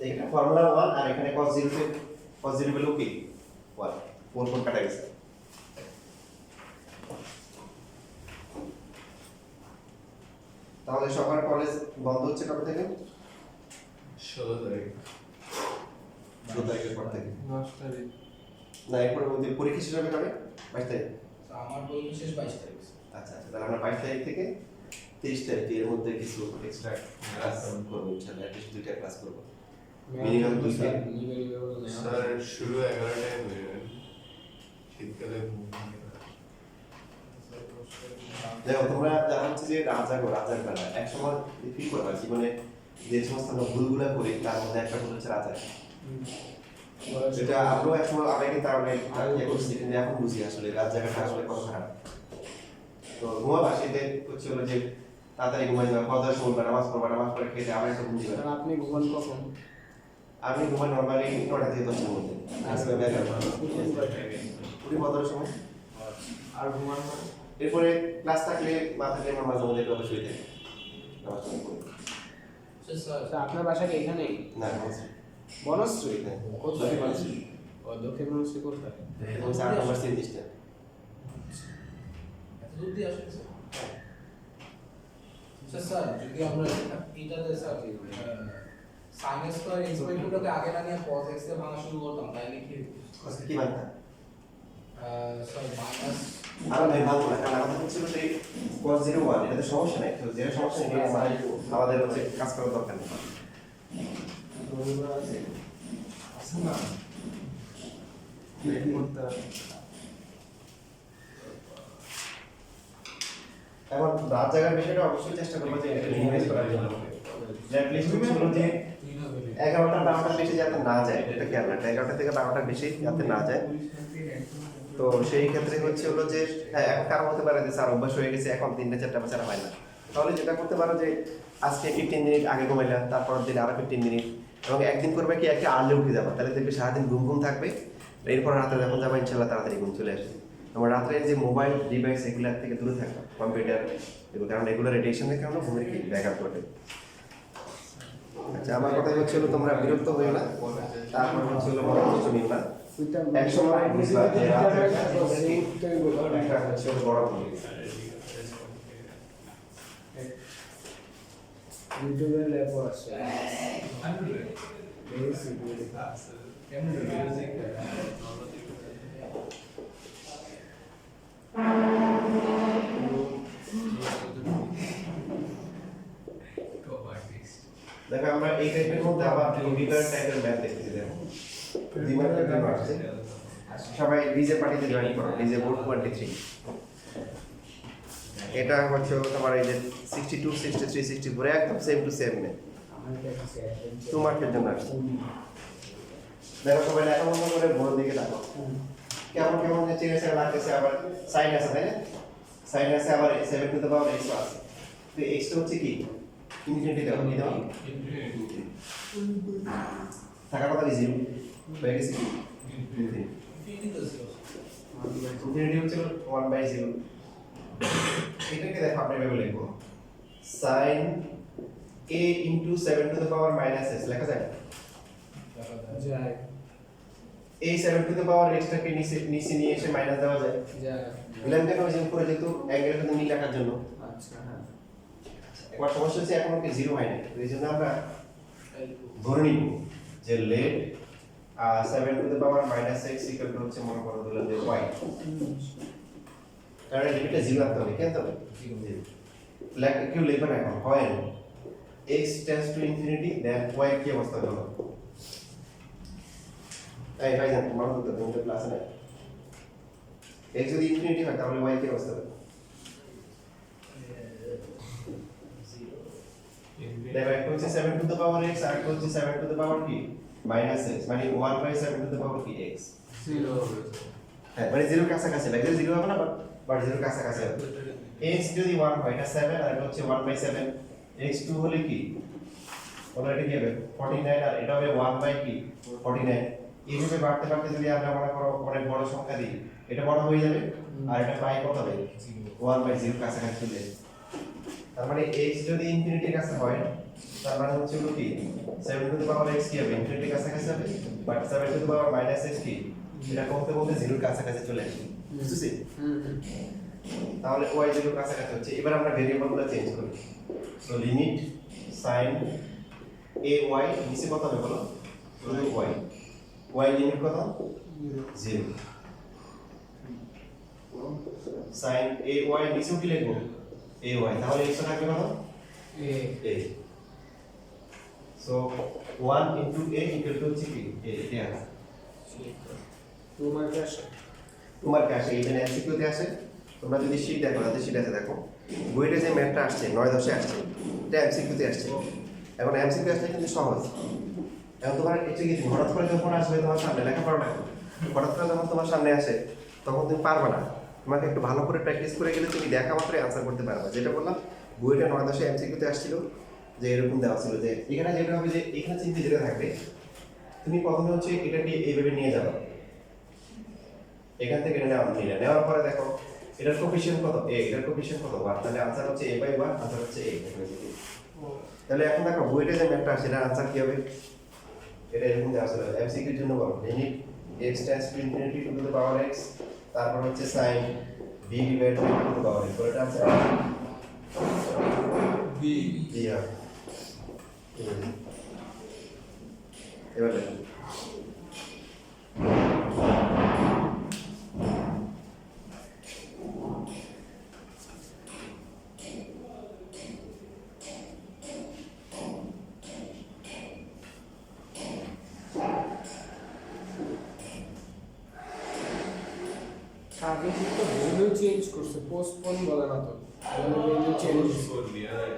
এখানে ফর্মুলা 1 আর এখানে cos 0 তে cos 0 ভ্যালু কি 1 4 4 কাটা গেছে তাহলে সবার কলেজ বন্ধ হচ্ছে কবে থেকে 16 তারিখ 2 তারিখের পর থেকে 10 তারিখ না এরপর মধ্যে পরীক্ষা শেষ হবে কবে 22 তারিখ আমার পরীক্ষা শেষ 22 তারিখ আচ্ছা আচ্ছা তাহলে আমরা 22 তারিখ থেকে 30 তারিখ এর মধ্যে কিছু এক্সট্রা ক্লাস করব ইনশাআল্লাহ অ্যাটলিস্ট দুইটা ক্লাস করব মিনিমাম 2 দিন স্যার শুরু 11টায় হয়ে যাবে শীতকালে দেখো তোমরা যারা হচ্ছে যে রাজার বেলা এক সময় ফিল করবা জীবনে যে সমস্ত আমরা ভুলগুলো করি তার মধ্যে একটা ভুল হচ্ছে রাজা যেটা আমরাও এক সময় আবেগে তাহলে ইয়ে করছি কিন্তু এখন বুঝি আসলে রাত জায়গাটা আসলে কত খারাপ তো ঘুমাবা সেটা হচ্ছে হলো যে তাড়াতাড়ি ঘুমাই যাবে খাওয়া দাওয়ার সময় নামাজ পড়বা নামাজ পড়ে খেতে আবার একটা ঘুম দিবে আপনি ঘুমান কখন আমি ঘুমাই নর্মালি 9টা থেকে 10টার মধ্যে আজকে বেলা পুরি কতটার সময় আর ঘুমান এরপরে ক্লাস থাকলে মাথা দিয়ে আমার মাঝে মধ্যে একটু অবশ্যই থাকে নামাজ পড়ি স্যার আপনার বাসা কি এখানেই না নামাজ বনশ্রী হ্যাঁ। কোথায় বনশ্রী ও দক্ষিণ বনশ্রী কোথায় এবং 4 নম্বর 37টা এত দূর দিয়ে আসেন স্যার স্যার যদি আমরা এটাতে sir sin square x by 2 টাকে আগে না নিয়ে cos x এ ভাঙা শুরু করতাম তাহলে কি কি মানতা স্যার মাইনাস আর আমি ভালো না কারণ আমাদের হচ্ছে সেই cos 01 এটাতে সমস্যা নাই তো যেটা সমস্যা নেই আমাদের হচ্ছে কাজ করার দরকার নেই আছে না বের করতে হবে। এখন রাত জাগার বিষয়টা অবশ্যই চেষ্টা করবো যে এটা মিনিমাইজ করার জন্য at least হলো যে 11টা 12টার বেশি যাতে না যায়, এটা খেয়াল রাখতে 11টা থেকে 12টার বেশি যাতে না যায়। তো সেই ক্ষেত্রে হলো যে হ্যাঁ এখন কারণ হতে পারে যে স্যার অভ্যাস হয়ে গেছে এখন 3টা 4টা বাজার হয় না, তাহলে যেটা করতে পারো যে আজকে 15 মিনিট আগে ঘুমাইলা, তারপর দিন আরো 15 মিনিট, এবং একদিন করবে কি একটা আর্লি উঠে যাবা, তাহলে দেখবে সারাদিন ঘুম ঘুম থাকবে, এরপর রাতে যখন যাবা ইনশাল্লাহ তাড়াতাড়ি ঘুম চলে আসবে। তোমার রাত্রে যে মোবাইল ডিভাইস এগুলোর থেকে দূরে থাকবা, কম্পিউটার এগুলো, কারণ এগুলো রেডিয়েশনের কারণে ঘুমের কি ব্যাঘাত ঘটে। আচ্ছা আমার কথা হলো তোমরা বিরক্ত হয়ে না, তারপর হলো বড় কিছু নিও না, এক সময় বুঝবা যে রাতে একটা বড় ঘুম। ইউটিউবে ল্যাব আছে দেখো আমরা এই টাইপের মধ্যে আবার কম্পিউটার টাইপের ম্যাথ দেখতেছি। দেখো দ্বিমাত্রিক জন্য আসছে, সবাই ডিজে পার্টিতে জয়েন করো, ডিজে বোর্ড 23। এটা হচ্ছে তোমার এই যে 62 63 64 একদম সেম টু সেম নে টু মার্কের জন্য আসছে। দেখো সবাই লেখা বন্ধ করে বোর্ড দিকে দেখো কেমন কেমন যে চেঞ্জ আছে লাগতেছে, আবার সাইন আছে তাই না, সাইন আছে আবার 7 টু দ্য পাওয়ার x আছে। তো x টা হচ্ছে কি ইনফিনিটি দেওয়া, কি দেওয়া থাকার কথা কি 0 হয়ে গেছে কি ইনফিনিটি হচ্ছে 1/0। এটাকে দেখো আমরা এভাবে লিখবো sin a into 7 to the power minus s লেখা যায় যায় এই 7 to the power x টাকে নিচে নিয়ে এসে মাইনাস দেওয়া যায় যায় দিলাম কেন ওই যে উপরে যেহেতু অ্যাঙ্গেলের সাথে মিল রাখার জন্য। আচ্ছা হ্যাঁ একবার সমস্যা হচ্ছে এখনো কি 0 হয় না, এই জন্য আমরা ধরে নিব যে late 7 to the power minus x equal to হচ্ছে মনে করো দিলাম যে y, কারণ লিমিটটা 0 রাখতে হবে, কেন তবে 0 লেখ কেউ লিখবে না এখন হয় x tends to infinity then y কি অবস্থা হলো। এই ভাইজান তোমার তো তোমাদের ক্লাসে না x যদি ইনফিনিটি হয় তাহলে y কি অবস্থা হবে। দেখো একটা হচ্ছে 7 টু দ্য পাওয়ার x আর একটা হচ্ছে 7 টু দ্য পাওয়ার কি মাইনাস x, মানে 1/7 টু দ্য পাওয়ার কি x 0 হ্যাঁ মানে 0 কাছাকাছি লাগবে, 0 হবে না বাট 0 কাছাকাছি হবে। x যদি 1 হয় এটা 7 আর এটা হচ্ছে 1/7, x2 হলে কি অলরেডি কি হবে 49 আর এটা হবে 1 বাই কি 49। এইভাবে বাড়তে বাড়তে যদি আমরা মনে করো অনেক বড় সংখ্যা দিই এটা বড় হয়ে যাবে আর এটা পাই কত হবে 1/0 কাছাকাছি চলে আসবে। তার মানে x যদি ইনফিনিটির কাছে হয় তার মানে হচ্ছে কি 7 টু দ্য পাওয়ার x কি হবে ইনফিনিটির কাছাকাছি হবে, but 7 two the power minus x কি এটা বলতে বলতে 0 এর কাছাকাছি চলে আসবে, বুঝছিস? তাহলে y 0 এর কাছাকাছি হচ্ছে। এবার আমরা ভেরিয়েবলগুলো চেঞ্জ করি, so limit sin a y নিচে কত হবে বলো শুধু y লিমিট কত 0 sin a y নিচে কি লিখবো a y, তাহলে x থাকবে কত a, so 1 into a equal to হচ্ছে কি a, এটা আছে তোমার কাছে তোমার কাছে এইখানে এমসিকিউ তে আসে। তোমরা যদি শীট দেখো তাতে শীট আছে দেখো বইতে যে ম্যাথটা আসছে 9-10 এ আসছে এটা এমসিকিউ তে আসছে। এখন এমসিকিউ আসলে কিন্তু সহজ, এখন তোমার এটা কি হঠাৎ করে যখন আসবে তোমার সামনে লেখাপড়া না হঠাৎ করে যখন তোমার সামনে আসে তখন তুমি পারবে না, তোমাকে একটু ভালো করে প্র্যাকটিস করে গেলে তুমি দেখা মাত্রই আনসার করতে পারবে। যেটা বললাম বইটা 9-10 এ এমসিকিউ তে আসছিল যে এরকম দেওয়া ছিল যে এখানে যেটা হবে যে এখানে চিন্তা যেটা থাকবে তুমি প্রথমে হচ্ছে এটাকে এইভাবে নিয়ে যাবে, এখান থেকে এটা নেওয়ার পরে দেখো এটার কোফিশিয়েন্ট কত a, এটার কোফিশিয়েন্ট কত 1, তাহলে आंसर হচ্ছে a/1, आंसर হচ্ছে a। তাহলে এখন দেখো বইটা যে ম্যাথটা আছে এটার आंसर কি হবে, এটা এরকম দেওয়া আছে এমসিকিউ এর জন্য বলো limit x tends to infinity to the power x, তারপর হচ্ছে sin b divided by to the power x, এটা आंसर b হবে। এবার দেখো আগে কিন্তু ভ্যালু চেঞ্জ করছে, পোস্টপোন বলে না তো, ভ্যালু চেঞ্জ कर लिया है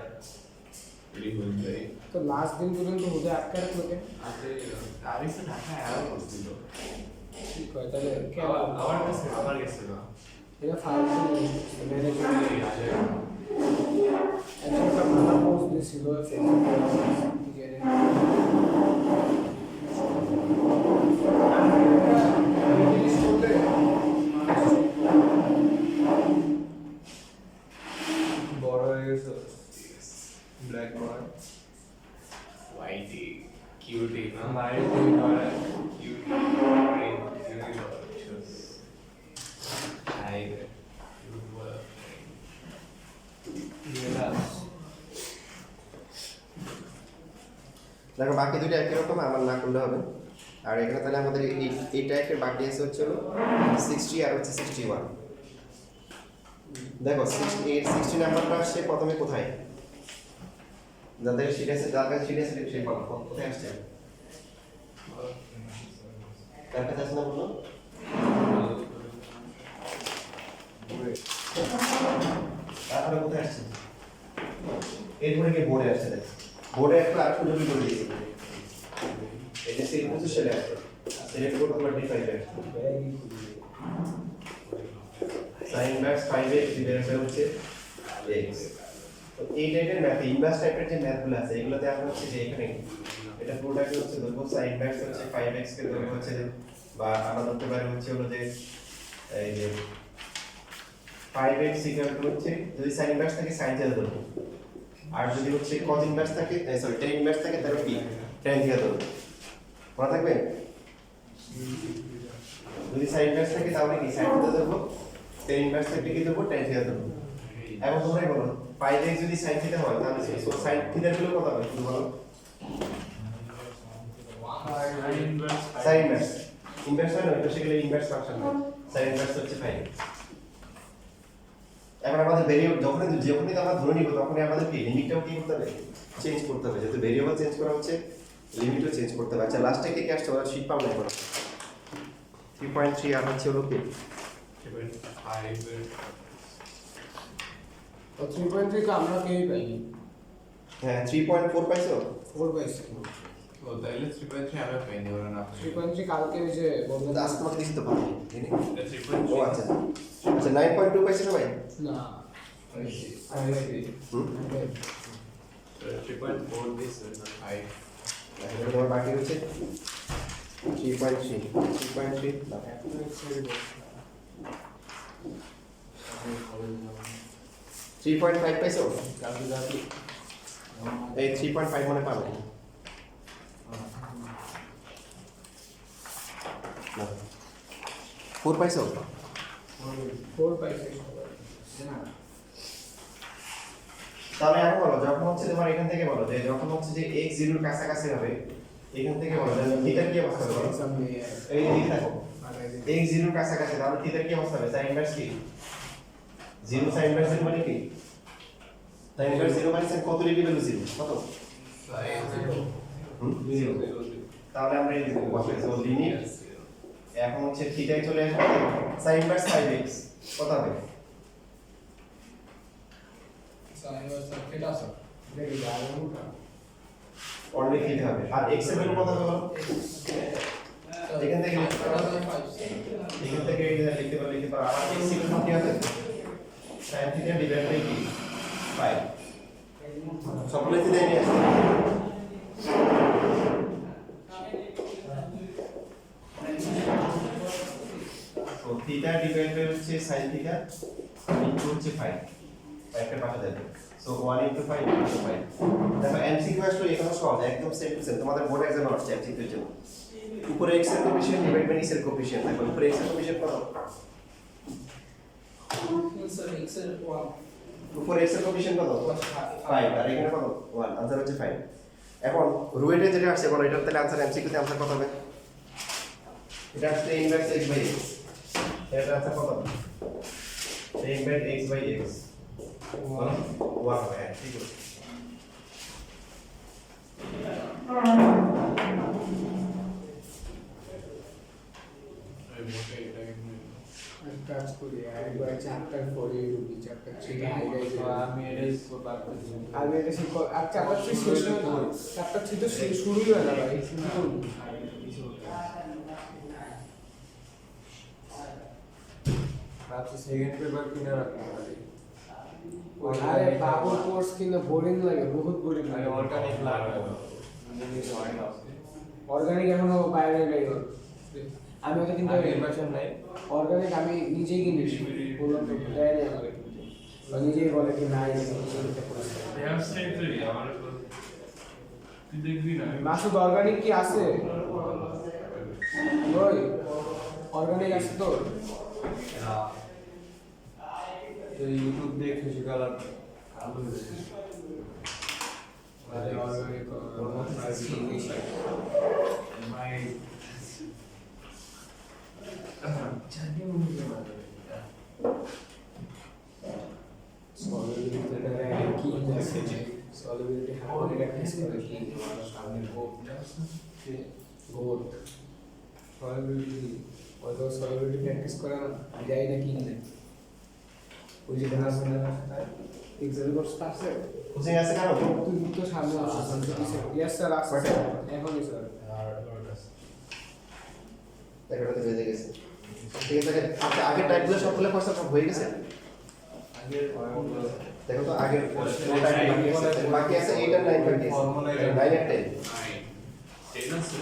रेडी हो गई তো লাস্ট দিন পর্যন্ত ওদের আটকে রাখলো কেন? আরে আমি তো ঢাকা এরর করছিল ঠিক হয় তাহলে কেন? আমার কাছে না এটা ফাইল ম্যানেজার এই আছে একটা ভালো পোস্ট দিয়েছিল বড় হয়ে গেছে ব্ল্যাক বয় वाइटी क्यूटी ना বাইরে থেকে ধরে क्यूटी क्यूटी चूस हाय দেখো বাকি দুটো একই রকম, আমার না করলে হবে। আর এখানে তাহলে আমাদের এই টাইপের বাকি আছে হচ্ছে হলো 60 আর হচ্ছে 61। দেখো 60 নাম্বারটা আসছে প্রথমে কোথায়? যাদের সিট আছে, যার কাছে সিট আছে সেই বলো কোথায় আসছে? কার কাছে আসছে না বলো? তারপরে কোথায় আসছে? এরপরে কি বোর্ডে আসছে? দেখ বোর্ডে একটা আর খুঁজে করে দিয়েছি। এটা সেই পজিশনে আছে। সিলেক্ট করতে পারবে ডিফাইন্ড আছে। সাইন ম্যাক্স 5x ডিভাইডেড হচ্ছে x। তো এই টাইপের ম্যাথ, ইনভার্স টাইপের যে ম্যাথগুলো আছে এগুলোতে আমরা হচ্ছে যে এখানে এটা পুরোটাকে হচ্ছে ধরবো সাইন ম্যাক্স হচ্ছে 5x কে ধরবো হচ্ছে বা আমরা ধরতে পারি হচ্ছে হলো যে এই যে 5x ইকুয়াল টু হচ্ছে যদি সাইন ইনভার্স থাকে সাইন থিটা ধরবো, আর যদি হচ্ছে cos ইনভার্স থাকে সরি tan ইনভার্স থাকে তাহলে কি tan থিটা ধরবো। মনে থাকবে? যদি সাইন ইনভার্স থাকে তাহলে কি সাইন থিটা ধরবো, tan ইনভার্স থাকলে কি ধরবো tan থিটা ধরবো। এখন তোমরাই বলো 5x যদি sin থিটা হয় তাহলে sin থিটার ভ্যালু কত হবে তুমি বলো? sin ইনভার্স ইনভার্স হয় না, এটা সেগুলো ইনভার্স ফাংশন হয়, sin ইনভার্স হচ্ছে 5। এখন আমাদের ভেরিয়েবল যখনই আমরা ধরে নিব তখনই আমাদের কি লিমিটটাও কি করতে হবে, চেঞ্জ করতে হবে। যেহেতু ভেরিয়েবল চেঞ্জ করা হচ্ছে লিমিটও চেঞ্জ করতে হবে। আচ্ছা লাস্টে কে আসছে ওরা শীট পাও না এখন 3.3 আর হচ্ছে হলো কি 5 তো 3.3 কে আমরা কেউই পাইনি, হ্যাঁ 3.4 পাইছো? 4 পাইছি। ও তাইলে 3.3 আমি পাইনি ওরা না 3.3 কালকে ওই যে বললেন আজ তোমাকে দিছি তো পাবো জানি। এটা 3.3 ও আচ্ছা আচ্ছা 9.2 পাইছো না ভাই? না পাইছি হুম 3.4 দিস না 5 এখন তোমার বাকি হচ্ছে 3.3 না 3.5 পাইছো? এই 3.5 মনে পাবে না 4 পাইছো? 4 পাইছি। তাহলে এখন বলো যখন হচ্ছে তোমার এখান থেকে বলো যে যখন হচ্ছে যে x 0 এর কাছাকাছি হবে এখান থেকে বলো যে থিটার কি অবস্থা হবে বলো? এই যে দেখো x 0 এর কাছাকাছি তাহলে থিটার কি অবস্থা হবে? sin ইনভার্স কি 0 sin ইনভার্স 0 মানে কি sin ইনভার্স 0 মানে কত ডিগ্রি ভ্যালু 0 কত? 0। তাহলে আমরা এই দেখব বসাইছো লিমিট এখন হচ্ছে থিটায় চলে আসবে sin ইনভার্স 5x কত হবে? sin inverse theta sir দেখি ডায়াগ্রামটা অনলি থিটা হবে। আর x এর ভ্যালু কত হবে বলো? এখান থেকে এখান থেকে লিখতে পারো আর x এর ভ্যালু কি হবে? sin থিটা ডিভাইড বাই কি 5 সকলে থিটা নিয়ে আসছে। তো থিটা ডিভাইড বাই হচ্ছে sin থিটা ইনটু হচ্ছে 5 একটা পাশে যাবে। সো 1 * 5 = 5। দেখো এমসিকিউ আসলে এখানে সহজ একদম সেম টু সেম তোমাদের বোর্ড एग्जाम আসছে এমসিকিউ এর জন্য। উপরে x এর কোএফিশিয়েন্ট ডিভাইড বাই x এর কোএফিশিয়েন্ট দেখো উপরে x এর কোএফিশিয়েন্ট কত? sir x এর 1 উপরে x এর কোএফিশিয়েন্ট কত? 5 আর এখানে কত? 1 आंसर হচ্ছে 5। এখন রুয়েটে যেটা আসছে বলো এটার তাহলে आंसर এমসিকিউ তে आंसर কত হবে? এটা আসছে ইনভার্স x বাই x। এটার आंसर কত? ইনভার্স x বাই x 1 হয় ঠিক আছে। মোটে এটা এক কাজ করি একবার চ্যাপ্টার 4 এ ঢুকি চ্যাপ্টার 3 হাইলাইট আমি এটাই বার করে দিই। আমি এটা শিখ আর চ্যাপ্টার 3 শেষ হয় না চ্যাপ্টার 3 তো শুরুই হয় না ভাই কি করব ভাবছি সেকেন্ড পেপার কিনে রাখতে পারি। আরে বাবুর কোর্স কিনা বোরিং লাগে বহুত বোরিং আরে লাগে অর্গানিক লাগবে জিনিস হয় না। অর্গানিক এখনো বাইরে লাগে আমি ওটা কিন্তু আগের বছর নাই। অর্গানিক আমি নিজেই কিনেছি বললাম তো দেয় না আমাকে কিনতে ও নিজেই বলে কি না এই কিনতে পড়ছে হেয়ার স্টাইল তো আমার তুই দেখবি না মাসুদ অর্গানিক কি আছে ওই অর্গানিক আছে তো ইউটিউব দেখে শিখালাম আলু আরে অর্গানিক মাই জানি সলিবিলিটি কি আছে সলিবিলিটি হাতে প্র্যাকটিস করে কি সামনে গোট সলিবিলিটি ওই তো সলিবিলিটি প্র্যাকটিস করে না যাই না কি না ওই যে গাছ না এক্সাম কোর্স আছে কোচিং আছে কেন তুই তো সামনে আসছিস ইয়েস স্যার আসছে এখনই স্যার এগারোটাতে বেজে গেছে ঠিক আছে আচ্ছা আগের টাইপগুলো সবগুলো কোর্স সব হয়ে গেছে দেখো তো আগের বাকি আছে 8 আর 9 বাকি আছে 9 আর 10 টেন আছে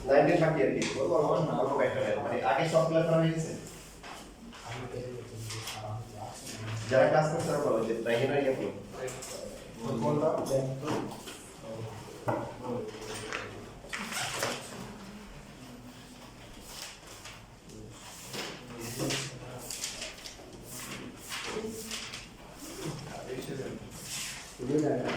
9 10 বাকি আর কি অল্প কয়েকটা মানে আগে সবগুলো করা হয়ে গেছে যারা ক্লাস করছে তারা বলো যে 9 এর ইয়ে বুঝলেন